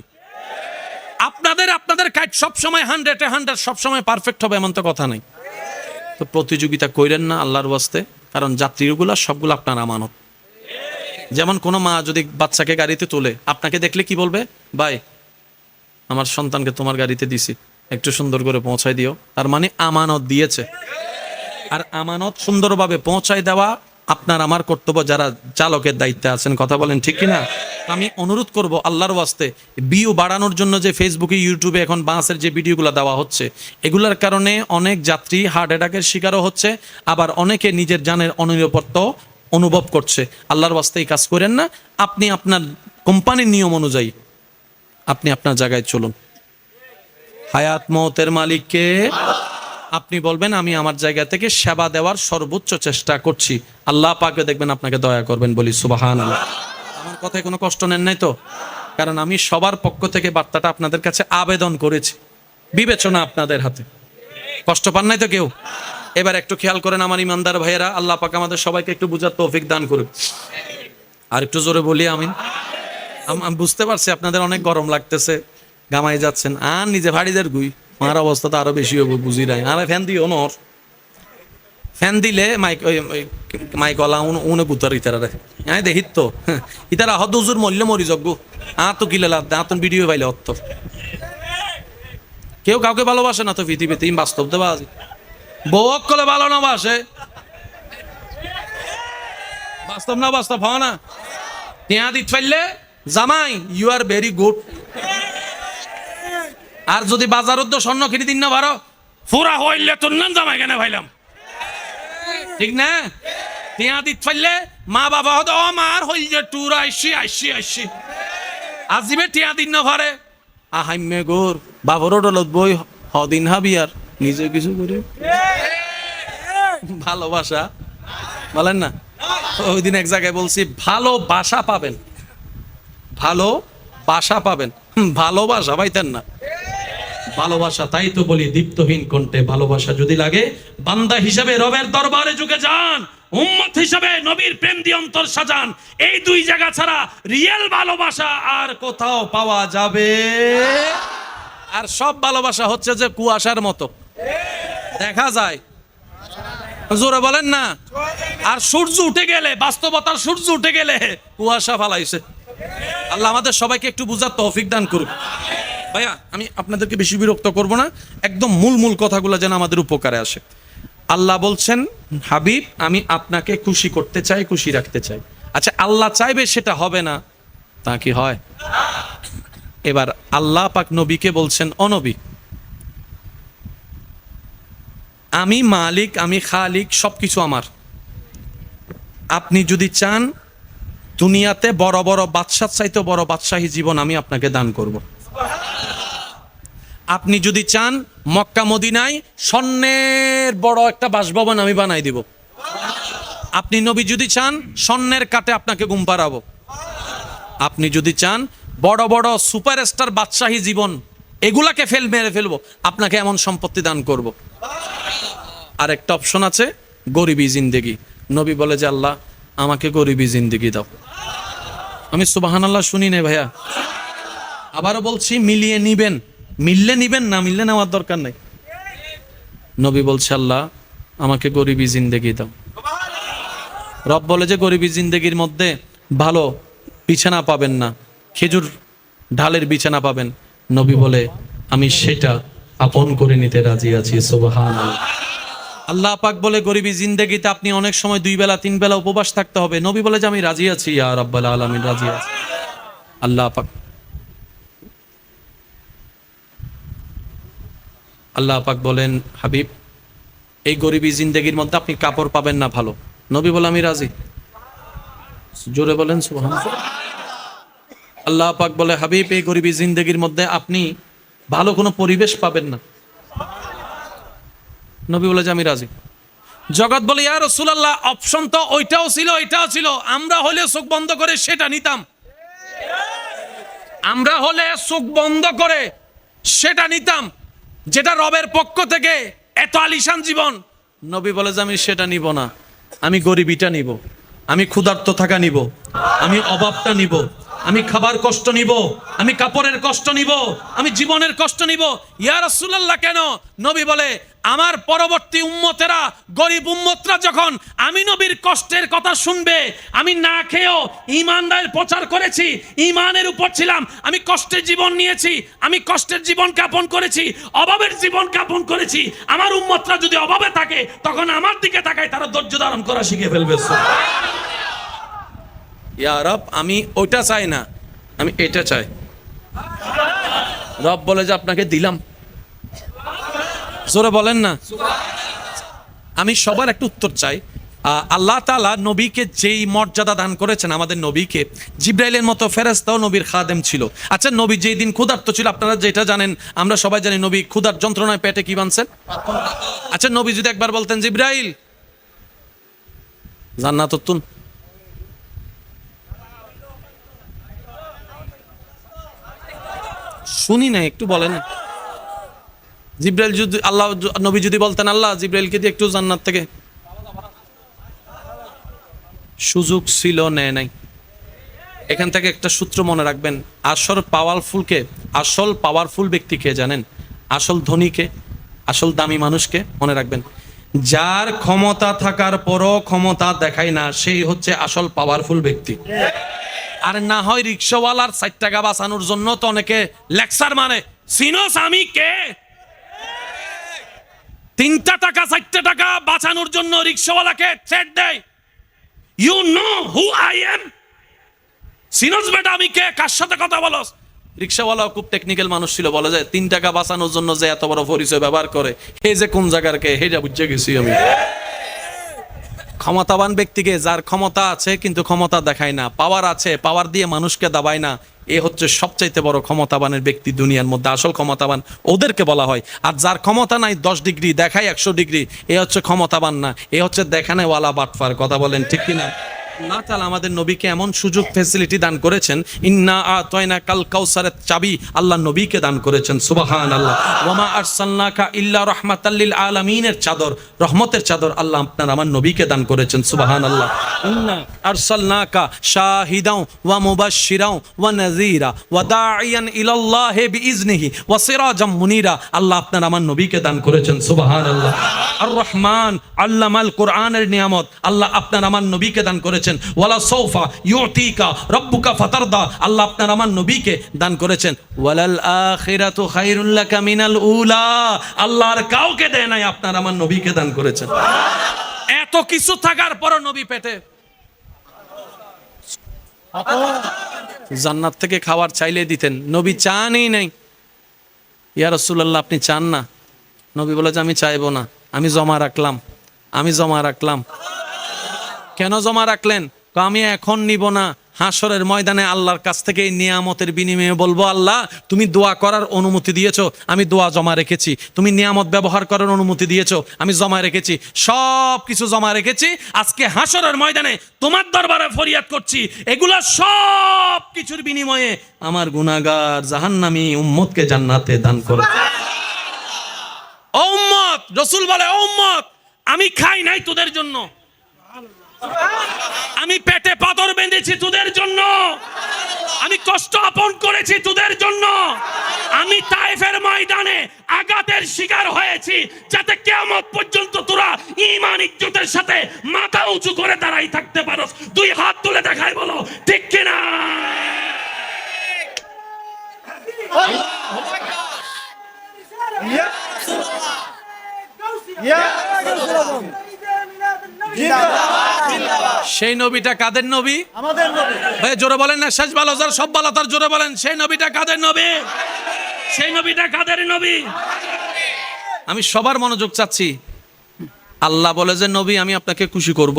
আপনাদের কাজ সবসময় 100 সবসময় পারফেক্ট হবে এমন তো কথা নেই। তো প্রতিযোগিতা কইরেন না আল্লাহর ওয়াস্তে, কারণ যাত্রীগুলা সবগুলো আপনার আমানত। যেমন কোনো মা যদি বাচ্চাকে গাড়িতে তোলে, আপনাকে দেখলে কি বলবে? ভাই, আমার সন্তানকে তোমার গাড়িতে দিছি, একটু সুন্দর করে পৌঁছায় দিও। তার মানে আমানত দিয়েছে। আর আমানত সুন্দরভাবে পৌঁছায় দেওয়া আপনার আমার কর্তব্য, যারা চালকের দায়িত্বে আছেন। কথা বলেন ঠিক কিনা? আমি অনুরোধ করব আল্লাহর ওয়াস্তে, ভিউ বাড়ানোর জন্য যে ফেসবুকে ইউটিউবে এখন বাসের যে ভিডিওগুলো দেওয়া হচ্ছে, এগুলোর কারণে অনেক যাত্রী হার্ট অ্যাটাকের শিকারও হচ্ছে, আবার অনেকে নিজের জানের অনিরাপত্তা অনুভব করছে। আল্লাহর ওয়াস্তে এই কাজ করেন না। আপনি আপনার কোম্পানির নিয়ম অনুযায়ী আপনি আপনার জায়গায় চলুন। হায়াত মওতের মালিককে আপনি বলবেন, আমি আমার জায়গা থেকে সেবা দেওয়ার সর্বোচ্চ চেষ্টা করছি। আল্লাহ পাকে দেখবেন আপনাকে দয়া করবেন। বলি সুবহানাল্লাহ। আমার কথায় কোনো কষ্ট নেন নাই তো? কারণ আমি সবার পক্ষ থেকে বার্তাটা আপনাদের কাছে আবেদন করেছি, বিবেচনা আপনাদের হাতে। কষ্ট পান নাই তো কেউ? এবার একটু খেয়াল করেন আমার ইমানদার ভাইয়েরা, আল্লাহ পাক আমাদের সবাইকে একটু বুঝার তৌফিক দান করুন। আর একটু জোরে বলি আমিন। আমি বুঝতে পারছি আপনাদের অনেক গরম লাগতেছে, গামাই যাচ্ছেন, আর নিজে ভাড়িদের গুই আমার অবস্থা তো আরো বেশি হবো, বুঝি নাই। আর ফ্যান দিও নর, ফ্যান দিলে মাইক ওলা উনে গুতার ইতারা হ্যাঁ দেখিত তো ইতারা হদ উজুর মরলে মরি যজ্ঞ তো কিলে লাভ আতন ভিডিও পাইলে অর্থ। কেউ কাউকে ভালোবাসে না তো পৃথিবীতে, বাস্তব দেবা আজি বউক কলে ভালো না বাসে, বাস্তব না বাস্তব হয় না। টিয়া দিত ফেললে জামাই ইউ আর ভেরি গুড। আর যদি বাজারত স্বর্ণ কিনে দিন না ভারো ফুরা হইলে তোর নাম জামাই কেন ভাইলাম, ঠিক না? টিয়া দিত ফেললে মা বাবা হতো আমার হইল যে টুর আইসি আজিবে টিয়া দিন না ভারে আহাইমে গোর বাবরও ডলত বই হদিন হাবি আর নিজে কিছু করে ভালোবাসা বলেন না। ওই দিন এক জায়গায় বলছি ভালোবাসা পাবেন, ভালোবাসা পাবেন, ভালোবাসা পাইতেন না। ভালোবাসা, তাই তো বলি দীপ্তহীন কণ্ঠে ভালোবাসা যদি লাগে, বান্দা হিসাবে রবের দরবারে ঝুঁকে যান, উম্মত হিসাবে নবীর প্রেম দিয়ে অন্তর সাজান। এই দুই জায়গা ছাড়া রিয়েল ভালোবাসা আর কোথাও পাওয়া যাবে। আর সব ভালোবাসা হচ্ছে যে কুয়াশার মতো দেখা যায়, জোরে বলেন না। আর সূর্য উঠে গেলে, বাস্তবতার সূর্য উঠে গেলে কুয়াশা ফালাইছে। আল্লাহ আমাদের সবাইকে একটু বুঝার তৌফিক দান করুক। ভাইয়া আমি আপনাদেরকে বেশি বিরক্ত করব না, একদম মূল কথাগুলো যেন আমাদের উপকারে আসে। আল্লাহ বলছেন, হাবিব আমি আপনাকে খুশি করতে চাই, খুশি রাখতে চাই। আচ্ছা, আল্লাহ চাইবে সেটা হবে না, তা কি হয়? এবার আল্লাহ পাক নবীকে বলছেন, ও নবী, আমি মালিক, আমি খালিক, সবকিছু আমার। আপনি যদি চান দুনিয়াতে বড় বড় বাদশার চাইতে বড় বাদশাহী জীবন আমি আপনাকে দান করব। আপনি যদি চান মক্কা মদিনায় স্বর্ণের বড় একটা বাসভবন আমি বানাই দিব। আপনি নবী যদি চান স্বর্ণের কাটে আপনাকে ঘুম পাড়াবো। আপনি যদি চান বড় বড় সুপারস্টার বাদশাহী জীবন এগুলাকে মেরে ফেলবো, আপনাকে এমন সম্পত্তি দান করব। আর একটা অপশন আছে, গরিবী জিন্দেগি। নবী বলে যে আল্লাহ আমাকে গরিবী জিন্দেগি দাও। আমি সুবহানাল্লাহ শুনি নাই ভাইয়া, আবারও বলছি, মিলিয়ে নিবেন, মিললে নিবেন, না মিললে নেওয়ার দরকার নাই। নবী বলছে আল্লাহ আমাকে গরিবী জিন্দেগি দাও। রব বলে যে গরিবী জিন্দেগির মধ্যে ভালো বিছানা পাবেন না, খেজুর ঢালের বিছানা পাবেন। নবী বলে আমি সেটা আপন করে নিতে রাজি আছি। সুবহানাল্লাহ। আল্লাহ পাক বলে গরিবী জিন্দেগিতে আপনি অনেক সময় 2 বেলা 3 বেলা উপবাস থাকতে হবে। নবী বলে যে আমি রাজি আছি, ইয়া রাব্বাল আলামিন, রাজি আছি। আল্লাহ পাক বলেন, হাবিব এই গরিবী জিন্দেগির মধ্যে আপনি কাপড় পাবেন না ভালো। নবী বলে আমি রাজি। জোরে বলেন সুবহানাল্লাহ। আল্লাহ পাক বলে, হাবিব এই গরিবী জিন্দেগির মধ্যে আপনি ভালো কোনো পরিবেশ পাবেন না। নবী বলে যে আমি রাজি। জগৎ বলে, ইয়া রাসূলুল্লাহ অপশন তো ওইটাও ছিল এটাও ছিল, আমরা হলে চোখ বন্ধ করে সেটা নিতাম। আমরা হলে চোখ বন্ধ করে সেটা নিতাম, যেটা রবের পক্ষ থেকে এত আলিশান জীবন। নবী বলে যে আমি সেটা নিব না, আমি গরিবিটা নিব, আমি ক্ষুধার্ত থাকা নিব, আমি অভাবটা নিব, আমি খাবার কষ্ট নিব, আমি কাপড়ের কষ্ট নিব, আমি জীবনের কষ্ট নিব। ইয়া রাসূলুল্লাহ কেন? নবী বলে আমার পরবর্তী উম্মতেরা, গরিব উম্মতরা যখন আমি নবীর কষ্টের কথা শুনবে, আমি না খেয়েও ঈমানের প্রচার করেছি, ঈমানের উপর ছিলাম, আমি কষ্টের জীবন নিয়েছি, আমি কষ্টের জীবন যাপন করেছি, অভাবের জীবন যাপন করেছি। আমার উম্মতরা যদি অভাবে থাকে তখন আমার দিকে তাকায়, তারা ধৈর্য ধারণ করা শিখে ফেলবে। ইয়া রব, আমি ওইটা চাই না, আমি এটা চাই। রব বলে যে আপনাকে দিলাম। জোরে বলেন না। আমি সবার একটা উত্তর চাই। আল্লাহ তাআলা নবীকে যেই মর্যাদা দান করেছেন, আমাদের নবীকে, জিব্রাইলের মতো ফেরেশতাও নবীর খাদেম ছিল। আচ্ছা, নবী যেই দিন ক্ষুধার্ত ছিল, আপনারা যেটা জানেন, আমরা সবাই জানি, নবী ক্ষুধার যন্ত্রণায় পেটে কি বানছেন? আচ্ছা, নবী যদি একবার বলতেন জিব্রাইল জান্নাত তুন, শুনি না, একটু বলেন। জিব্রাইল যদি, আল্লাহ নবী যদি বলতেন আল্লাহ জিব্রাইলকে দিয়ে একটু জান্নাত থেকে, সুযোগ ছিল, নেয় নাই। এখান থেকে একটা সূত্র মনে রাখবেন, আসল পাওয়ারফুল ব্যক্তি কে জানেন? আসল ধনীকে, আসল দামি মানুষকে মনে রাখবেন। যার ক্ষমতা থাকার পরও ক্ষমতা দেখায় না, সেই হচ্ছে আসল পাওয়ারফুল ব্যক্তি। আর না হয় রিক্সাওয়ালার 60 টাকা বাঁচানোর জন্য তো অনেকে লেকচার মানে, সিনোস আমি কে? 3টা টাকা 4টা টাকা বাঁচানোর জন্য রিক্সাওয়ালাকে থ্রেট দেয়। You know who I am? সিনোস বেটা আমি কে? কার সাথে কথা বলস? রিক্সাওয়ালাও খুব টেকনিক্যাল মানুষ ছিল, বলা যায় 3 টাকা বাঁচানোর জন্য যে এত বড় পরিচয় ব্যবহার করে, হে যে কোন জায়গার কে, হে যা বুঝে গেছি আমি। ক্ষমতাবান ব্যক্তিকে, যার ক্ষমতা আছে কিন্তু ক্ষমতা দেখায় না, পাওয়ার আছে, পাওয়ার দিয়ে মানুষকে দাবায় না, এ হচ্ছে সবচাইতে বড় ক্ষমতাবানের ব্যক্তি দুনিয়ার মধ্যে। আসল ক্ষমতাবান ওদেরকে বলা হয়। আর যার ক্ষমতা নাই 10 ডিগ্রি দেখায় 100 ডিগ্রি, এ হচ্ছে ক্ষমতাবান না, এ হচ্ছে দেখানেওয়ালা বাটফার। কথা বলেন ঠিক কিনা? আল্লাহ তাআলা আমাদের নবীকে এমন সুযোগ ফ্যাসিলিটি দান করেছেন, ইন্না আতাইনা কাল কাউসারের চাবি আল্লাহ নবীকে দান করেছেন। সুবহানাল্লাহ। ওয়ামা আরসালনাকা ইল্লা রাহমাতাল লিল আলামিনের চাদর, রহমতের চাদর আল্লাহ আপনার আমার নবীকে দান করেছেন। সুবহানাল্লাহ। ইন্না আরসালনাকা শাহিদাও ওয়া মুবাশশিরাও ওয়া নাযীরা ওয়া দাঈয়ান ইলাল্লাহি বিইজনিহি ওয়া সিরাজাম মুনীরা, আল্লাহ আপনার আমার নবীকে দান করেছেন। সুবহানাল্লাহ। আর রহমান আল্লামাল কোরআনের নিয়ামত আল্লাহ আপনার আমার নবীকে দান করেছেন। ওয়ালা সাউফা ইউতিকা রাব্বুকা ফাতারদা, আল্লাহ আপনার আমার নবীকে দান করেছেন। ওয়ালাল আখিরাতু খায়রুল লাকা মিনাল উলা, আল্লাহর কাউকে দেয় নাই, আপনার আমার নবীকে দান করেছেন। এত কিছু থাকার পরও নবী পেটে জান্নাত থেকে খাবার চাইলে দিতেন, নবী চানই নাই। ইয়া রাসূলুল্লাহ আপনি চান না? নবী বলে যে আমি চাইবো না, আমি জমা রাখলাম, আমি জমা রাখলাম। কেন জমা রাখলেন? আমি এখন নিব না, হাসরের ময়দানে আল্লাহর কাছ থেকে এই নিয়ামতের বিনিময়ে বলবো, আল্লাহ তুমি দোয়া করার অনুমতি দিয়েছো, আমি দোয়া জমা রেখেছি, তুমি নিয়ামত ব্যবহার করার অনুমতি দিয়েছো, আমি জমা রেখেছি, সব কিছু জমা রেখেছি। আজকে হাসরের ময়দানে তোমার দরবারে ফরিয়াদ করছি, এগুলা সব কিছুর বিনিময়ে আমার গুনাহগার জাহান্নামী উম্মতকে জান্নাতে দান করো। ও উম্মত, রাসূল বলে ও উম্মত, আমি খাই নাই তোদের জন্য, আমি পেটে পাথর বেঁধেছি তোদের জন্য, আমি কষ্ট আপন করেছি তোদের জন্য, আমি তায়েফের ময়দানে আঘাতের শিকার হয়েছি, যাতে কিয়ামত পর্যন্ত তোরা ঈমান ইজ্জতের সাথে মাথা উঁচু করে দাঁড়াই থাকতে পারোস। 2 হাত তুলে দেখায় বলো ঠিক কিনা? সেই নবীটা কাদের নবী? আমাদের নবী। ভাই জোরে বলেন না, শেষ ভালো যার সব ভালো তার, জোরে বলেন সেই নবীটা কাদের নবী? সেই নবীটা কাদের নবী? আমি সবার মনোযোগ চাচ্ছি। আল্লাহ বলে যে নবী আমি আপনাকে খুশি করব।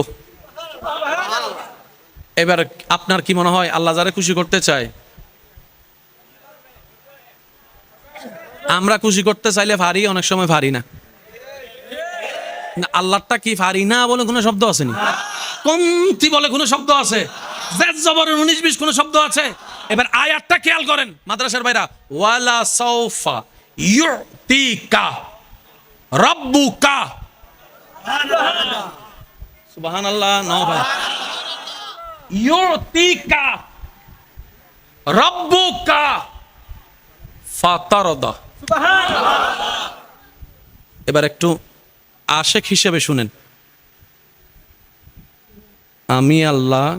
এবার আপনার কি মনে হয় আল্লাহ যারা খুশি করতে চায়? আমরা খুশি করতে চাইলে ভারী, অনেক সময় ভারী না। আল্লাহটা কি ভারী না বলে কোনো শব্দ আসেনি, কমতি বলে কোনো শব্দ আছে, জেদ জবরের 19-20 কোনো শব্দ আছে। এবার আয়াতটা খেয়াল করেন মাদ্রাসার ভাইরা, ওয়ালা সাউফা ইউতিকা রাব্বুকা। সুবহানাল্লাহ। না ভাই, ইউতিকা রাব্বুকা ফাতারদা। এবার একটু আশেক হিসেবে শুনেন। আমি আল্লাহ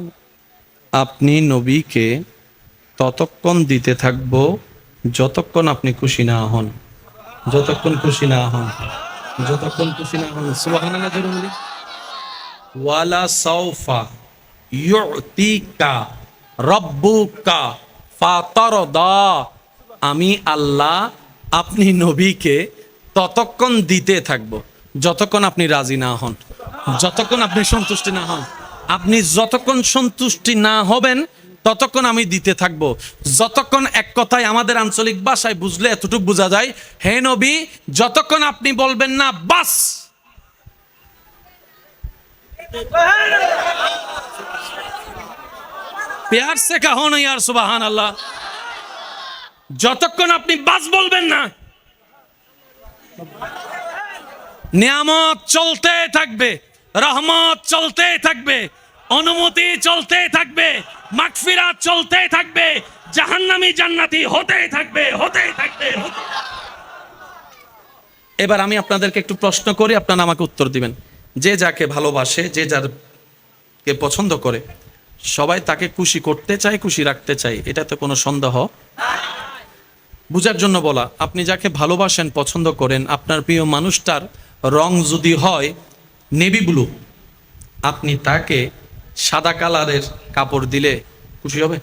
আপনি নবীকে ততক্ষণ দিতে থাকব যতক্ষণ আপনি খুশি না হন, যতক্ষণ খুশি না হন, যতক্ষণ খুশি না হন। সুবহানাল্লাহ জোরে বলি। ওয়ালা সাউফা ইউতিকা রাব্বুকা ফাতারদা। আমি আল্লাহ আপনি নবীকে ততক্ষণ দিতে থাকব যতক্ষণ আপনি রাজি না হন, যতক্ষণ আপনি সন্তুষ্টি না হন। আপনি যতক্ষণ সন্তুষ্টি না হবেন ততক্ষণ আমি দিতে থাকব। যতক্ষণ, এক কথায় আমাদের আঞ্চলিক ভাষায় বুঝলে এতটুকু বোঝা যায়, হে নবী যতক্ষণ আপনি বলবেন না বাস, প্যার সে কাহো না ইয়ার সুবহান আল্লাহ, যতক্ষণ আপনি বাস বলবেন না, নিয়ামত চলতে থাকবে, রহমত চলতে থাকবে, অনুমতি চলতে থাকবে, মাগফিরাত চলতে থাকবে, জাহান্নামী জান্নাতি হতে থাকবে, হতে থাকবে। এবার আমি আপনাদেরকে একটু প্রশ্ন করি, আপনারা আমাকে উত্তর দিবেন। যে যাকে ভালোবাসে, যে যারকে পছন্দ করে, সবাই তাকে খুশি করতে চায়, খুশি রাখতে চায়, এটা তো কোনো সন্দেহ বুঝার জন্য বলা। আপনি যাকে ভালোবাসেন, পছন্দ করেন, আপনার প্রিয় মানুষটার রং যদি হয় নেভি ব্লু, আপনি তাকে সাদা কালারের কাপড় দিলে খুশি হবে?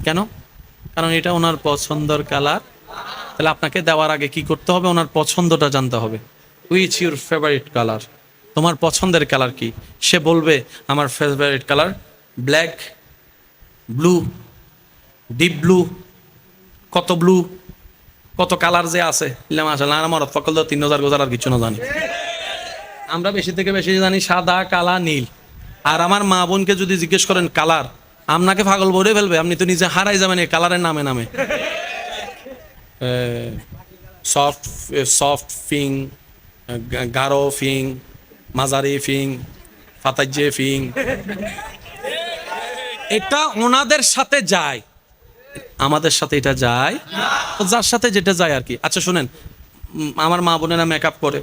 কেন? কারণ এটা ওনার পছন্দের কালার। তাহলে আপনাকে দেওয়ার আগে কি করতে হবে? ওনার পছন্দটা জানতে হবে। Which your favourite colour? তোমার পছন্দের কালার কি? সে বলবে আমার favourite colour black, blue, deep blue, কত ব্লু, কত কালার যে আছে। আমার ফকল 3000 গোজার আর কিছু না জানি। আমরা বেশি থেকে বেশি জানি সাদা, কালা, নীল। আর আমার মা বোনকে যদি জিজ্ঞেস করেন কালার, আপনাকে পাগল বলে ফেলবে। আপনি তো নিজে হারাই যাবেন এই কালারের নামে নামে। সফট ফিং, গাঢ় ফিং, মাঝারি ফিং, ফাতাজ্জে ফিং, এটা ওনাদের সাথে যায়, আমাদের সাথে এটা যায়। যার সাথে যেটা যায় আর কি। আচ্ছা শুনেন, আমার মা বোনেরা মেকআপ করে,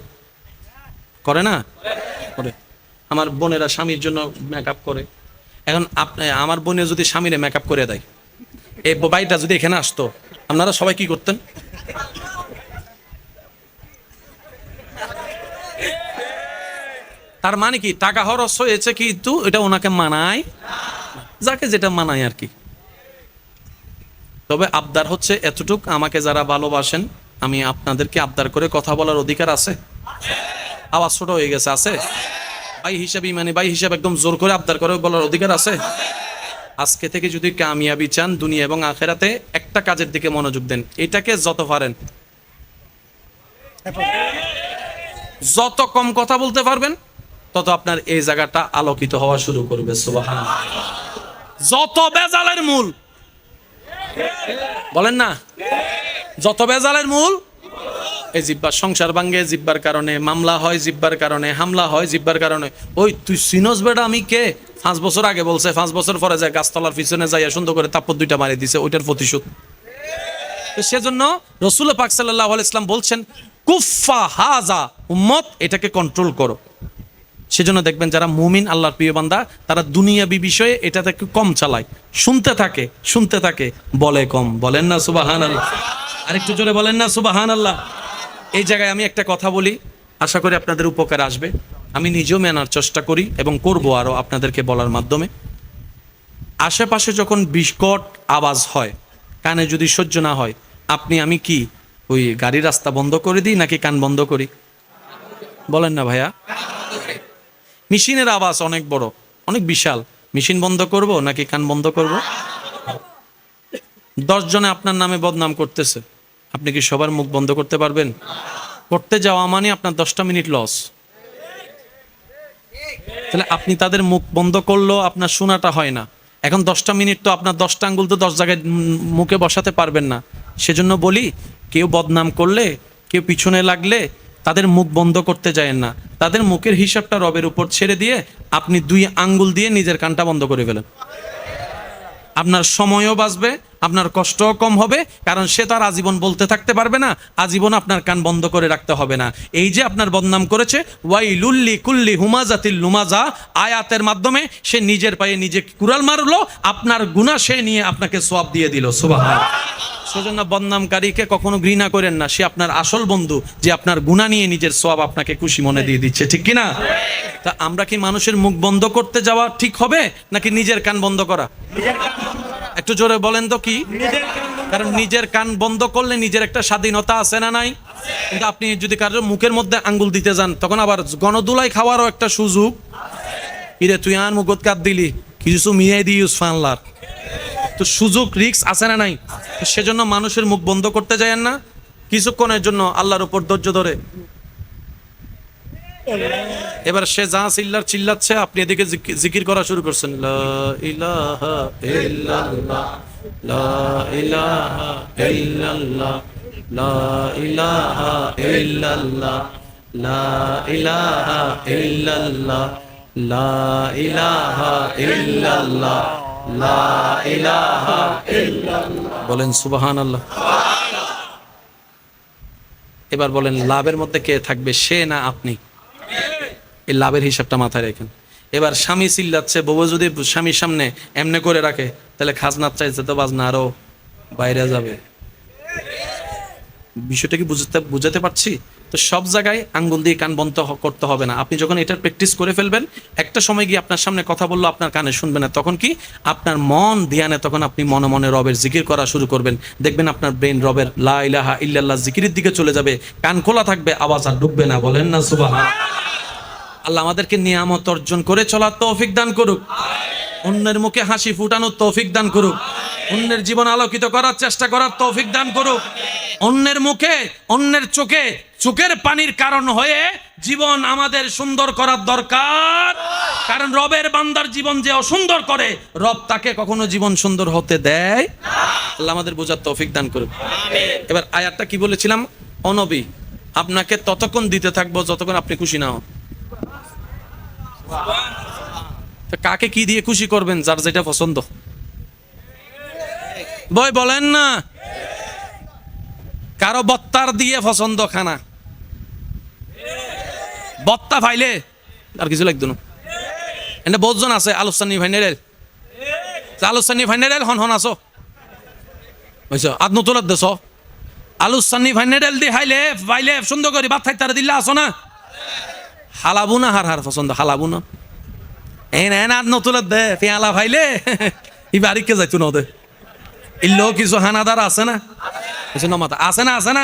করে না? করে। আমার বোনেরা স্বামীর জন্য মেকআপ করে। এখন আমার বোনে যদি স্বামীরে মেকআপ করে দেয়, এই বাইটা যদি এখানে আসতো, আপনারা সবাই কি করতেন? তার মানে কি টাকা খরচ হয়েছে, কিন্তু এটা ওনাকে মানায়, যাকে যেটা মানায় আর কি। তবে আবদার হচ্ছে এতটুক, আমাকে যারা ভালোবাসেন, আমি আপনাদেরকে আবদার করে কথা বলার অধিকার আছে? আওয়াজ ছোট হয়ে গেছে, আছে? ভাই হিসাবে, মানে ভাই হিসাবে একদম জোর করে আবদার করে বলার অধিকার আছে? আজকে থেকে যদি কামিয়াবি চান দুনিয়া এবং আখেরাতে, একটা কাজের দিকে মনোযোগ দেন। এটাকে যত পারেন, যত কম কথা বলতে পারবেন, তত আপনার এই জায়গাটা আলোকিত হওয়া শুরু করবে। সুবহানাল্লাহ। যত বেজালের মূল, বলেন না, যত বেজালের মূল এই জিব্বা। সংসার ভাঙ্গে জিব্বার কারণে, মামলা হয় জিব্বার কারণে, হামলা হয় জিব্বার কারণে। ওই তুই সিনোস বেটা আমি কে? 5 বছর আগে বলছে, 5 বছর পরে যায় গাছতলার পিছনে যাইয়া সুন্দর করে তাপ্পর 2টা মারি দিছে, ওইটার প্রতিশোধ। তো সেজন্য রাসূল পাক সাল্লাল্লাহু আলাইহি ওয়াসাল্লাম বলছেন কুফা হাজা, উম্মত এটাকে কন্ট্রোল করো। সেজন্য দেখবেন যারা মুমিন, আল্লাহর প্রিয় বান্দা, তারা দুনিয়াবি বিষয়ে এটা থেকে কম চালায়, শুনতে থাকে, শুনতে থাকে, বলে কম। বলেন না সুবহানাল্লাহ? আরেকটু জোরে বলেন না সুবহানাল্লাহ? এই জায়গায় আমি একটা কথা বলি, আশা করি আপনাদের উপকার আসবে। আমি নিজেও মেনার চেষ্টা করি এবং করব আরও আপনাদেরকে বলার মাধ্যমে। আশেপাশে যখন বিকট আওয়াজ হয়, কানে যদি সহ্য না হয়, আমি কি ওই গাড়ির রাস্তা বন্ধ করে দিই নাকি কান বন্ধ করি? বলেন না ভাইয়া? মেশিনের আওয়াজ অনেক বড়, অনেক বিশাল, মেশিন বন্ধ করব নাকি কান বন্ধ করব? 10 জনে আপনার নামে বদনাম করতেছে, আপনি কি সবার মুখ বন্ধ করতে পারবেন? করতে যাওয়া মানে আপনার 10টা মিনিট লস। তাহলে আপনি তাদের মুখ বন্ধ করলেও আপনার শোনাটা হয় না। এখন 10টা মিনিট তো আপনার 10টা আঙ্গুল তো 10 জায়গায় মুখে বসাতে পারবেন না। সেজন্য বলি, কেউ বদনাম করলে, কেউ পিছনে লাগলে তাদের মুখ বন্ধ করতে যায়েন না। তাদের মুখের হিসাবটা রবের উপর ছেড়ে দিয়ে আপনি 2 আঙ্গুল দিয়ে নিজের কানটা বন্ধ করে ফেলেন। আপনার সময়ও বাঁচবে, আপনার কষ্টও কম হবে, কারণ সে তার আজীবন বলতে থাকতে পারবে না, আজীবন আপনার কান বন্ধ করে রাখতে হবে না। এই যে আপনার বদনাম করেছে, ওয়াইলুল্লি কুল্লি হুমাজাতিল লুমাজা, আয়াতের মাধ্যমে সে নিজের পায়ে নিজে কুড়াল মারলো, আপনার গুনাহ সে নিয়ে আপনাকে সওয়াব দিয়ে দিল। সুবহানাল্লাহ। সেজন্য বদনামকারীকে কখনো ঘৃণা করেন না, সে আপনার আসল বন্ধু, যে আপনার গুনাহ নিয়ে নিজের সওয়াব আপনাকে খুশি মনে দিয়ে দিচ্ছে, ঠিক কিনা? তা আমরা কি মানুষের মুখ বন্ধ করতে যাওয়া ঠিক হবে, নাকি নিজের কান বন্ধ করা? একটু জোরে বলেন তো কি? কারণ নিজের কান বন্ধ করলে নিজের একটা স্বাধীনতা আছে না নাই? কিন্তু আপনি যদি কারোর মুখের মধ্যে আঙ্গুল দিতে যান, তখন আবার গণদুলাই খাওয়ারও একটা সুযোগ। ইরে তুই আর মুখত কাট দিলি, কিছু মিয়াই দিস ফানলার, তো সুযোগ রিস্ক আছে না নাই? সেজন্য মানুষের মুখ বন্ধ করতে যায়েন না। কিছুক্ষণের জন্য আল্লাহর উপর ধৈর্য ধরে এবার সে যা চিল্লাচ্ছে, আপনি এদিকে জিকির করা শুরু করছেন, লা ইলাহা ইল্লাল্লাহ, লা ইলাহা ইল্লাল্লাহ, লা ইলাহা ইল্লাল্লাহ, লা ইলাহা ইল্লাল্লাহ, লা ইলাহা ইল্লাল্লাহ, লা ইলাহা ইল্লাল্লাহ। বলেন সুবহানাল্লাহ। এবার বলেন, লাভের মধ্যে কে থাকবে, সে না আপনি? এই লাভের হিসাবটা মাথায় রাখেন। এবার স্বামী চিল্লাচ্ছে, বউ যদি স্বামীর সামনে এমনি করে রাখে, তাহলে খাজনার চাইছে তো বাজনা আরো বাইরে যাবে। বিষয়টা কি বুঝাতে পারছি? তো সব জায়গায় আঙ্গুল দিয়ে কান বন্ধ করতে হবে না। আপনি যখন এটার প্র্যাকটিস করে ফেলবেন, একটা সময় গিয়ে আপনার সামনে কথা বললো আপনার কানে শুনবে না, তখন কি আপনার মন ধ্যানে, তখন আপনি মনে মনে রবের জিকির করা শুরু করবেন। দেখবেন আপনার ব্রেন রবের লা ইলাহা ইল্লাল্লাহ জিকিরের দিকে চলে যাবে, কান খোলা থাকবে, আওয়াজ আর ঢুকবে না। বলেন না সুবহানাল্লাহ। আল্লাহ আমাদেরকে নিয়ামত অর্জন করে চলার তৌফিক দান করুক, অন্যের মুখে হাসি ফুটানোর তৌফিক দান করুক, অন্যের জীবন আলোকিত করার চেষ্টা করার তৌফিক দান করুক। অন্যের মুখে, অন্যের চোখে চোখের পানির কারণ হয়ে জীবন আমাদের সুন্দর করার দরকার, কারণ রবের বান্দার জীবন যে অসুন্দর করে, রব তাকে কখনো জীবন সুন্দর হতে দেয় না। আল্লাহ আমাদের বোঝার তৌফিক দান করুক। এবার আয়াতটা কি বলেছিলাম? অনবী, আপনাকে ততক্ষণ দিতে থাকবো যতক্ষণ আপনি খুশি না হন। কাকে কি দিয়ে খুশি করবেন? যার যেটা পছন্দ। বলেন না, কারো বত্তার দিয়ে পছন্দ খানা, বত্তা ফাইলে আর কিছু লাগতো না। এনে বহুজন আছে আলোচনী ভাইনারেল, আলোচনী ভাইনারেল হন হন আছো বুঝছো, আদ নতুন দেশ আলোচনী ভাইনারেল দি হাইলে ফাইলে সুন্দর করে ভাত খাই তারা দিল্লা আসো না, হালাবু না, হার হার পছন্দ হালাবু না। এন আদ নতুন দে পেয়ালা ফাইলে ই বাড়িকে যাইতো না ওদের ইল্লো কিছু হানাদার আছে না, নমাতা আছে না, আছে না।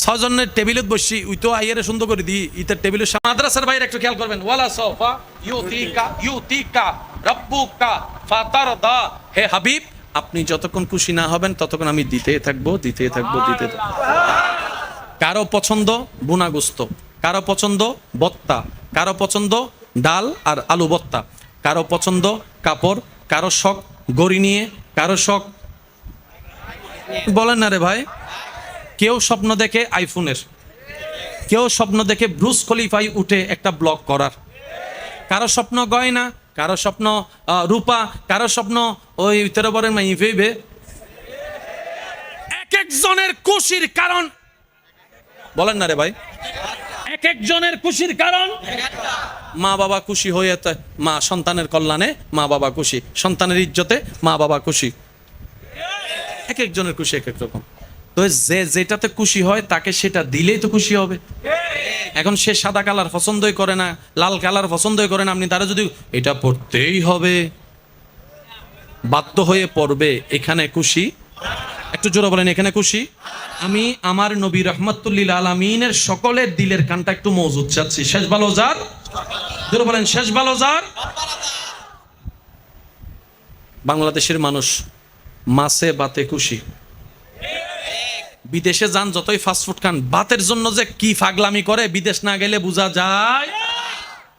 ছজনের টেবিলত বসছি, ওই তো আইয়ারে সুন্দর করে দিই ইতার টেবিলের মাদ্রাসার বাইরে একটু খেয়াল করবেন, ওয়ালা সফা ইউতিকা রাব্বুকা ফাতারদা। হে হাবিব, আপনি যতক্ষণ খুশি না হবেন ততক্ষণ আমি দিতে থাকবো। কারো পছন্দ বুনা গোস্ত, কারো পছন্দ বত্তা, কারো পছন্দ ডাল আর আলু বত্তা, কারো পছন্দ কাপড়, কারো শখ গড়ি নিয়ে, কারো শখ বলেন না রে ভাই, কেউ স্বপ্ন দেখে আইফোনের, কেউ স্বপ্ন দেখে ব্রুস খলিফাই উঠে একটা ব্লগ করার, কারো স্বপ্ন গয়না, কারো স্বপ্ন রূপা, কারো স্বপ্ন ওই 13 বরের মাই ফেইবে। এক একজনের খুশির কারণ বলেন না রে ভাই, এক একজনের খুশির কারণ। মা বাবা খুশি হয়ে, মা সন্তানের কল্যাণে মা বাবা খুশি, সন্তানের ইজ্জতে মা বাবা খুশি। এক একজনের খুশি এক এক রকম। তো যে যেটাতে খুশি হয় তাকে সেটা দিলেই তো খুশি হবে। এখন সে সাদা কালার পছন্দই করে না, লাল কালার পছন্দই করে না, আপনি তারা যদি এটা পড়তেই হবে বাধ্য হয়ে পড়বে, এখানে খুশি। একটু জোরে বলেন, এখানে খুশি। আমি আমার নবী রহমাতুল্লিল আলামিনের সকলের দিলের কানটা একটু মজুদ চাচ্ছি। শেষ ভালো যার, জোরে বলেন শেষ ভালো যার। বাংলাদেশের মানুষ মাছে ভাতে খুশি, বিদেশে যান যতই ফাস্টফুড খান, ভাতের জন্য যে কি ফাগলামি করে বিদেশ না গেলে বোঝা যায়।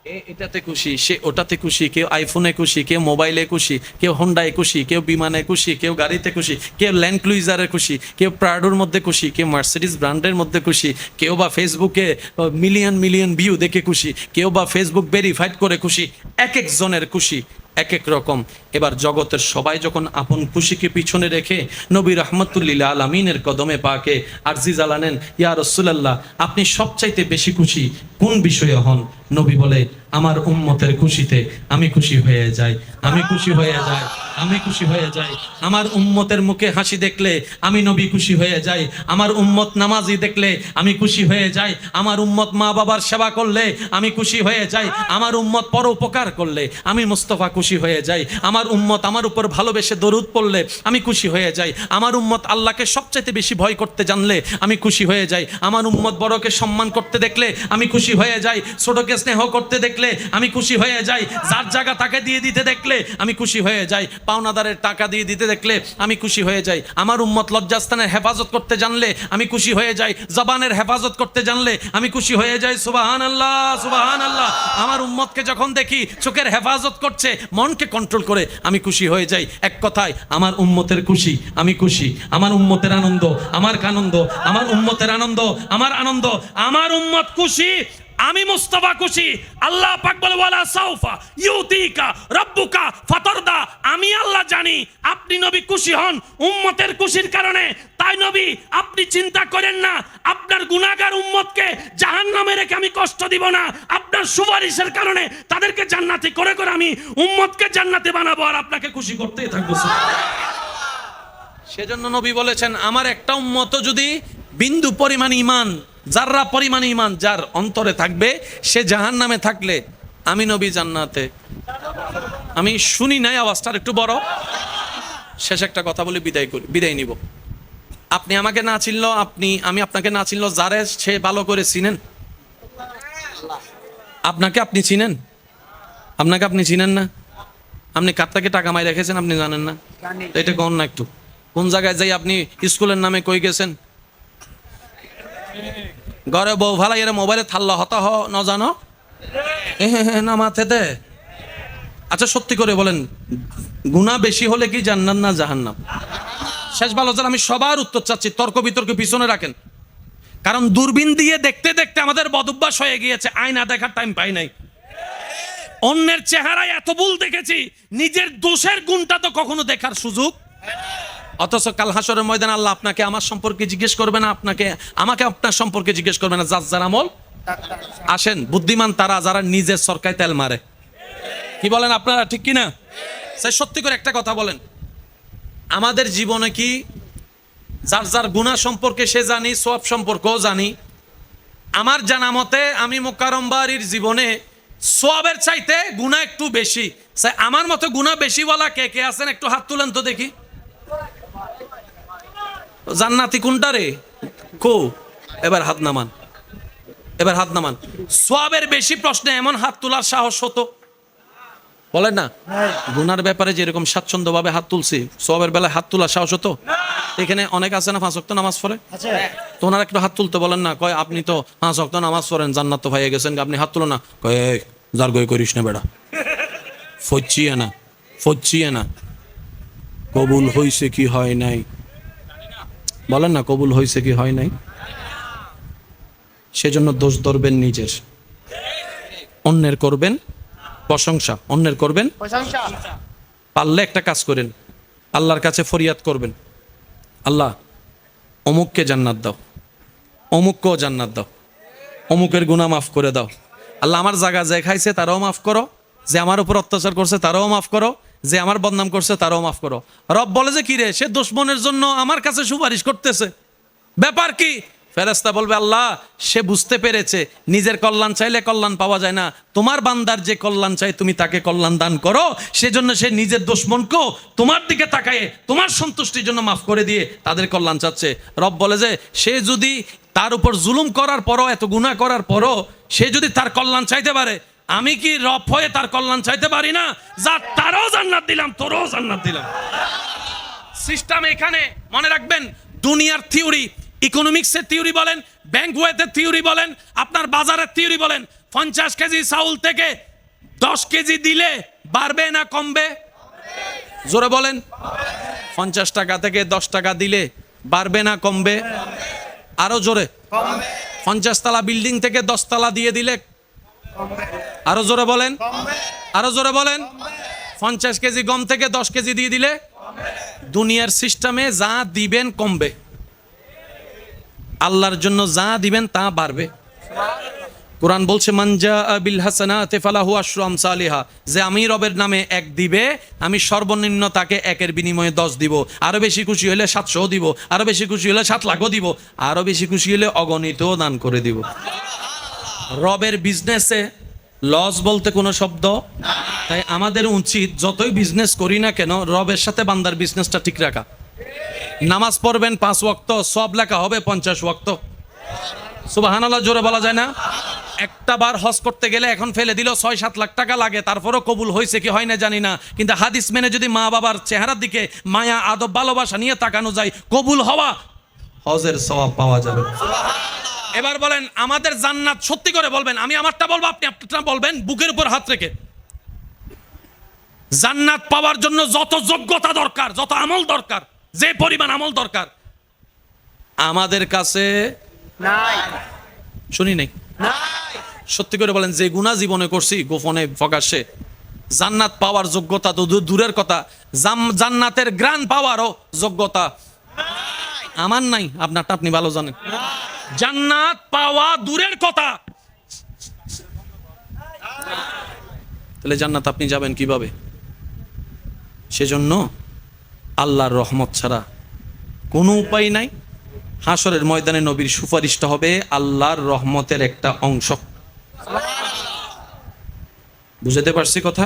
এটাতে খুশি, সে ওটাতে খুশি, কেউ আইফোনে খুশি, কেউ মোবাইলে খুশি, কেউ হোন্ডায় খুশি, কেউ বিমানে খুশি, কেউ গাড়িতে খুশি, কেউ ল্যান্ড ক্রুইজারে খুশি, কেউ প্রাডোর মধ্যে খুশি, কেউ মার্সিডিজ ব্র্যান্ডের মধ্যে খুশি, কেউ বা ফেসবুকে মিলিয়ন মিলিয়ন ভিউ দেখে খুশি, কেউ বা ফেসবুক ভেরিফাইড করে খুশি। এক একজনের খুশি এক এক রকম। এবার জগতের সবাই যখন আপন খুশিকে পিছনে রেখে নবী রহমতুল্লিল আলামিনের কদমে পাকে আরজি জ্বালানেন, ইয়া রাসূলুল্লাহ আপনি সবচাইতে বেশি খুশি কোন বিষয়ে হন? নবী বলে, আমার উম্মতের খুশিতে আমি খুশি হয়ে যাই, আমি খুশি হয়ে যাই, আমি খুশি হয়ে যাই। আমার উম্মতের মুখে হাসি দেখলে আমি নবী খুশি হয়ে যাই। আমার উম্মত নামাজি দেখলে আমি খুশি হয়ে যাই। আমার উম্মত মা বাবার সেবা করলে আমি খুশি হয়ে যাই। আমার উম্মত পরোপকার করলে আমি মুস্তাফা খুশি হয়ে যাই। আমার উম্মত আমার উপর ভালোবেসে দরুদ পড়লে আমি খুশি হয়ে যাই। আমার উম্মত আল্লাহকে সবচেয়ে বেশি ভয় করতে জানলে আমি খুশি হয়ে যাই। আমার উম্মত বড়কে সম্মান করতে দেখলে আমি খুশি হয়ে যাই। ছোটকে স্নেহ করতে দেখলে আমি খুশি হয়ে যাই। যার জায়গা তাকে দিয়ে দিতে দেখলে আমি খুশি হয়ে যাই। পাওনাদারের টাকা দিয়ে দিতে দেখলে আমি খুশি হয়ে যাই। আমার উম্মত লজ্জাস্থানের হেফাজত করতে জানলে আমি খুশি হয়ে যাই। জবানের হেফাজত করতে জানলে আমি খুশি হয়ে যাই। সুবহানাল্লাহ, সুবহানাল্লাহ। আমার উম্মতকে যখন দেখি চোখের হেফাজত করছে, মনকে কন্ট্রোল করে, আমি খুশি হয়ে যাই। এক কথায় আমার উম্মতের খুশি আমি খুশি, আমার উম্মতের আনন্দ আমার আনন্দ, আমার উম্মতের আনন্দ আমার আনন্দ। আমার উম্মত খুশি, আমি মুস্তাফা খুশি। আল্লাহ পাক বলে, ওয়ালা সাউফা ইউতিকা রাব্বুকা ফাতারদা। আমি আল্লাহ জানি আপনি নবী খুশি হন উম্মতের খুশির কারণে। তাই নবী আপনি চিন্তা করেন না, আপনার গুনাহগার উম্মতকে জাহান্নামে রেখে আমি কষ্ট দিব না। আপনার সুপারিশের কারণে তাদেরকে জান্নাতি করে করে আমি উম্মতকে জান্নাতে বানাবো, আর আপনাকে খুশি করতেই থাকবো। সেজন্য নবী বলেছেন, আমার একটা উম্মত যদি বিন্দু পরিমাণ ঈমান, যাররা পরিমাণ ঈমান যার অন্তরে থাকবে, সে জাহান্নামে থাকলে আমি নবী জান্নাতে। আমি শুনি নাই, আওয়াজটা একটু বড়। শেষ একটা কথা বলে বিদায় নিব। আপনি আমাকে না চিনলো, আমি আপনাকে না চিনলো, যারে সে ভালো করে চিনেন। আপনাকে আপনি চিনেন, আপনাকে আপনি চিনেন না। আপনি কাত্তাকে টাকা মাই রেখেছেন, আপনি জানেন না। তো এটা কোন না একটু কোন জায়গায় যাই আপনি স্কুলের নামে কই গেছেন, ঘরে বউ ভালাই এর মোবাইলে থাল্লা হতা ন জানো না মাথে দে। আচ্ছা সত্যি করে বলেন, গুনাহ বেশি হলে কি জান্নাত না জাহান্নাম? শেষ ভালো জান, আমি সবার উত্তর চাচ্ছি, তর্ক বিতর্ক পিছনে রাখেন। কারণ দূরবীন দিয়ে দেখতে দেখতে আমাদের বদভ্যাস হয়ে গিয়েছে, আয়না দেখার টাইম পাই নাই। অন্যের চেহারায় এত ভুল দেখেছি, নিজের দোষের গুণটা তো কখনো দেখার সুযোগ। অথচ কাল হাসরের ময়দানে আল্লাহ আপনাকে আমার সম্পর্কে জিজ্ঞেস করবে না, আমাকে আপনার সম্পর্কে জিজ্ঞেস করবে না। যার আমল আসেন, বুদ্ধিমান তারা যারা নিজের সরকায় তেল মারে। কি বলেন আপনারা, ঠিক কিনা? স্যার সত্যি করে একটা কথা বলেন, আমাদের জীবনে কি যার যার গুনাহ সম্পর্কে সে জানি, সওয়াব সম্পর্কেও জানি। আমার জানা মতে আমি মোকাররম বাড়ির জীবনে সওয়াবের চাইতে গুনাহ একটু বেশি। স্যার আমার মতে গুনাহ বেশি বলা কে কে আছেন, একটু হাত তুলেন তো দেখি। জান্নাতি কোনটা রে? কো এবার হাত নামান, এবার হাত নামান। সওয়াবের বেশি প্রশ্নে এমন হাত তোলার সাহস হতো? বলেন না। গুনার ব্যাপারে যেরকম স্বাচ্ছন্দ্যভাবে হাত তুলছি, সওয়াবের বেলায় হাত তোলার সাহস হতো? এখানে অনেক আছে না 5 ওয়াক্ত নামাজ পড়ে, তো ওনারা একটু হাত তুলতে বলেন না। কয় আপনি তো 5 ওয়াক্ত নামাজ পড়েন, জান্নাত তো পাইয়ে গেছেন, আপনি হাত তুলো না। কয় যার গই করিস না বেড়া, ফচ্ছিয়ে না। কবুল হইছে কি হয় নাই বলেন না, কবুল হয়েছে কি হয় নাই? সেজন্য দোষ ধরবেন নিজের, অন্যের করবেন প্রশংসা, অন্যের করবেন পারলে একটা কাজ করেন, আল্লাহর কাছে ফরিয়াদ করবেন, আল্লাহ অমুককে জান্নাত দাও, অমুককেও জান্নাত দাও, অমুকের গুনাহ মাফ করে দাও। আল্লাহ আমার জায়গা যে খাইছে তারাও মাফ করো, যে আমার উপর অত্যাচার করছে তারাও মাফ করো, যে আমার বদনাম করছে তারাও মাফ করো। রব বলে যে কি রে, সে দুশমনের জন্য আমার কাছে সুপারিশ করতেছে, ব্যাপার কি? ফেরেশতা বলবে, আল্লাহ সে বুঝতে পেরেছে নিজের কল্যাণ চাইলে কল্যাণ পাওয়া যায় না, তোমার বান্দার যে কল্যাণ চাই তুমি তাকে কল্যাণ দান করো, সেজন্য সে নিজের দুশমনকেও তোমার দিকে তাকায়ে তোমার সন্তুষ্টির জন্য মাফ করে দিয়ে তাদের কল্যাণ চাচ্ছে। রব বলে যে সে যদি তার উপর জুলুম করার পরও, এত গুনাহ করার পরও সে যদি তার কল্যাণ চাইতে পারে, আমি কি রব হয়ে তার কল্যাণ চাইতে পারি না? যা তারও জান্নাত দিলাম, তোরও জান্নাত দিলাম। সিস্টেম এখানে মনে রাখবেন, দুনিয়ার থিওরি, ইকোনমিক্সের থিওরি বলেন, ব্যাংক ওয়েতের থিওরি বলেন, আপনার বাজারের থিওরি বলেন, 50 কেজি চাউল থেকে 10 কেজি দিলে বাড়বে না কমবে? জোরে বলেন। 50 টাকা থেকে 10 টাকা দিলে বাড়বে না কমবে? আরো জোরে। 50 তলা বিল্ডিং থেকে 10 তলা দিয়ে দিলে আরো জোরে বলেন, আরো জোরে বলেন। 50 কেজি গম থেকে 10 কেজি দিয়ে দিলে দুনিয়ার সিস্টেমে যা দিবেন কমবে, আল্লাহর জন্য যা দিবেন তা বাড়বে। কোরআন বলছে মান জাআ বিল হাসানাতি ফালাহু আশরু আমসালিহা, যে আমি রবের নামে 1 দিবে আমি সর্বনিম্ন তাকে 1-এর বিনিময়ে 10 দিব, আরো বেশি খুশি হলে 700 দিব, আরো বেশি খুশি হলে 7 লাখও দিব, আরো বেশি খুশি হলে অগণিতও দান করে দিব। রবের বিজনেসে লস বলতে কোনো শব্দ নাই। তাই আমাদের উচিত যতই বিজনেস করি না কেন রবের সাথে বান্দার বিজনেসটা ঠিক রাখা। নামাজ পড়বেন 5 ওয়াক্ত, সব লেখা হবে 50 ওয়াক্ত। সুবহানাল্লাহ জোরে বলা যায় না? একটা বার হজ করতে গেলে এখন ফেলে দিল 6-7 লাখ টাকা লাগে, তারপরও কবুল হয়েছে কি হয় না জানি না, কিন্তু হাদিস মেনে যদি মা বাবার চেহারার দিকে মায়া আদব ভালোবাসা নিয়ে তাকানো যায় কবুল হওয়া হজের সওয়াব পাওয়া যাবে। এবার বলেন আমাদের জান্নাত, সত্যি করে বলবেন, আমি আমারটা বলবো আপনি আপনারটা বলবেন, বুকের উপর হাত রেখে। জান্নাত পাওয়ার জন্য যত যোগ্যতা দরকার, যত আমল দরকার, যে পরিমাণ আমল দরকার আমাদের কাছে নাই। শুনি নাই। সত্যি করে বলেন যে গুনাহ জীবনে করছি গোপনে প্রকাশ্যে, জান্নাত পাওয়ার যোগ্যতা তো দূরের কথা, জান্নাতের গ্রান পাওয়ারও যোগ্যতা আমার নাই, আপনারটা আপনি ভালো জানেন। জান্নাত পাওয়া দূরের কথা, তাহলে জান্নাত আপনি যাবেন কিভাবে? সেজন্য আল্লাহর রহমত ছাড়া কোনো উপায় নাই। হাসরের ময়দানে নবীর সুপারিশটা হবে আল্লাহর রহমতের একটা অংশ। বুঝতে পারছি কথা?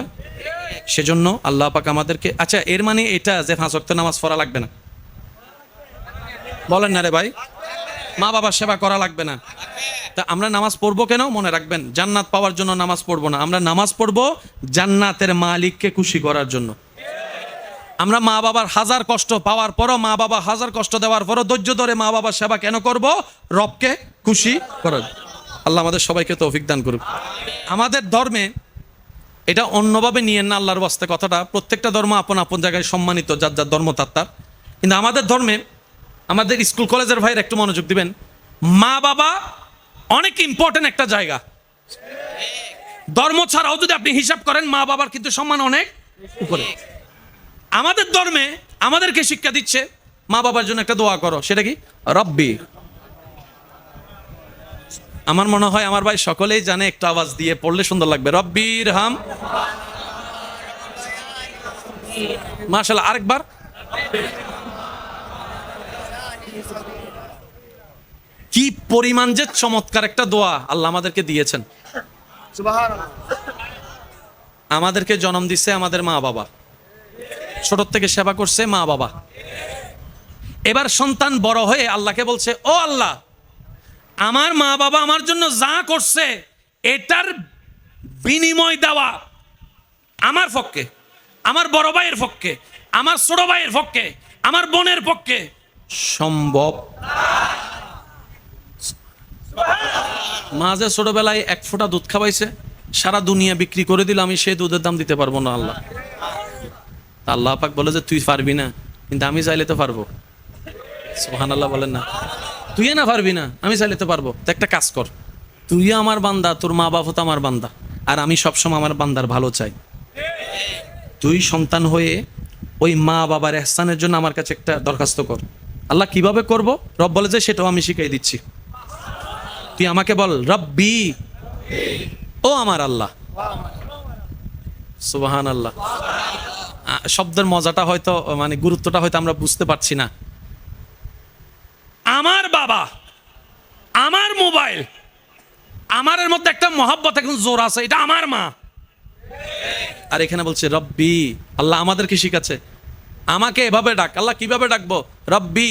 সেজন্য আল্লাহ পাক আমাদেরকে, আচ্ছা এর মানে এটা যে 5 ওয়াক্ত নামাজ পড়া লাগবে না? বলেন না রে ভাই, মা বাবার সেবা করা লাগবে না? তা আমরা নামাজ পড়বো কেন? মনে রাখবেন, জান্নাত পাওয়ার জন্য নামাজ পড়বো না, আমরা নামাজ পড়বো জান্নাতের মালিককে খুশি করার জন্য। আমরা মা বাবার হাজার কষ্ট পাওয়ার পরও, মা বাবা হাজার কষ্ট দেওয়ার পরও ধৈর্য ধরে মা বাবার সেবা কেন করব? রবকে খুশি করার। আল্লাহ আমাদের সবাইকে তৌফিক দান করুক। আমাদের ধর্মে এটা অন্যভাবে নিয়েন না, আল্লাহর ওয়াস্তে কথাটা, প্রত্যেকটা ধর্ম আপন আপন জায়গায় সম্মানিত, যার যার ধর্মতাত্ত্বার। কিন্তু আমাদের ধর্মে, আমাদের স্কুল কলেজের ভাইয়ের একটু মনোযোগ দিবেন, মা বাবা অনেক ইম্পর্টেন্ট একটা জায়গা। ধর্ম ছাড়াও যদি আপনি হিসাব করেন মা বাবার কিন্তু সম্মান অনেক উপরে। আমাদের ধর্মে আমাদেরকে শিক্ষা দিচ্ছে মা বাবার জন্য একটা দোয়া করো, সেটা কি? রব্বি। আমার মনে হয় আমার ভাই সকলেই জানে, একটা আওয়াজ দিয়ে পড়লে সুন্দর লাগবে, রব্বির হাম। মাশাআল্লাহ, আরেকবার। কি পরিমাণ যে চমৎকার একটা দোয়া আল্লাহ আমাদেরকে দিয়েছেন। সুবহানাল্লাহ। আমাদেরকে জন্ম দিচ্ছে আমাদের মা বাবা, ছোট থেকে সেবা করছে মা বাবা। এবার সন্তান বড় হয়ে আল্লাহকে বলছে, ও আল্লাহ, আমার মা বাবা আমার জন্য যা করছে এটার বিনিময় দেওয়া আমার পক্ষে, আমার বড় ভাইয়ের পক্ষে, আমার ছোট ভাইয়ের পক্ষে, আমার বোনের পক্ষে সম্ভব। মা যে ছোটবেলায় 1 ফোঁটা দুধ খাওয়াইছে, সারা দুনিয়া বিক্রি করে দিল, আমি সেই দুধের দাম দিতে পারবো না আল্লাহ। আল্লাহ পাক বলে যে তুই পারবি না, কিন্তু আমি চাইলে তো পারবো। সুবহানাল্লাহ বলেন না? তুই না পারবি না, আমি চাইলে তো পারবো। তো একটা কাজ কর, তুই আমার বান্দা, তোর মা বাবা তো আমার বান্দা, আর আমি সবসময় আমার বান্দার ভালো চাই। তুই সন্তান হয়ে ওই মা বাবার ইহসানের জন্য আমার কাছে একটা দরখাস্ত কর। আল্লাহ কিভাবে করব? রব বলে যে সেটাও আমি শিখাই দিচ্ছি। তুই আমাকে বল, রব্বি, ও আমার আল্লাহ। সুবহানাল্লাহ। শব্দের মজাটা হয়তো, মানে গুরুত্বটা হয়তো আমরা বুঝতে পারছি না। আমার বাবা, আমার মোবাইল, আমারের মধ্যে একটা মহব্বত এখন জোর আছে, এটা আমার মা। আর এখানে বলছে রব্বি, আল্লাহ আমাদেরকে শিখাচ্ছে আমাকে এভাবে ডাক। আল্লাহ কিভাবে ডাকবো? রব্বি,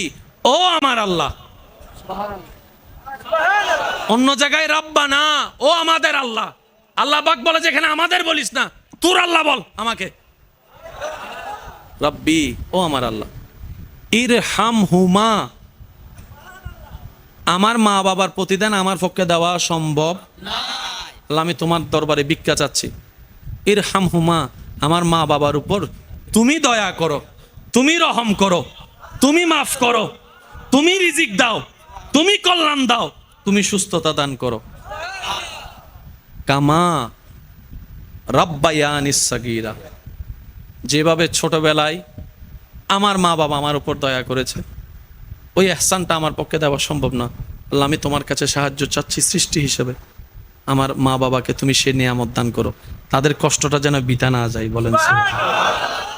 ও আমার আল্লাহ। অন্য জায়গায় রব্বানা, ও আমাদের আল্লাহ। আল্লাহ পাক বলে যে এখানে আমাদের বলিস না, তোর আল্লাহ বল আমাকে। রব্বি, ও আমার আল্লাহ। ইরহাম হুমা, আমার মা বাবার প্রতিদান আমার পক্ষে দেওয়া সম্ভব। আল্লাহ আমি তোমার দরবারে ভিক্ষা চাচ্ছি, ইরহাম হুমা, আমার মা বাবার উপর তুমি দয়া করো, তুমি রহম করো, তুমি মাফ করো, তুমি রিজিক দাও, তুমি কল্যাণ দাও, তুমি সুস্থতা দান করো। কামা রাব্বায়ানিস সাগীরা, যেভাবে ছোটবেলায় আমার মা বাবা আমার উপর দয়া করেছে, ওই এহসানটা আমার পক্ষে দেওয়া সম্ভব না। আল্লাহ আমি তোমার কাছে সাহায্য চাচ্ছি সৃষ্টি হিসেবে, আমার মা বাবাকে তুমি সে নিয়ামত দান করো, তাদের কষ্টটা যেন বিতা না যায়। বলেন সুবহানাল্লাহ।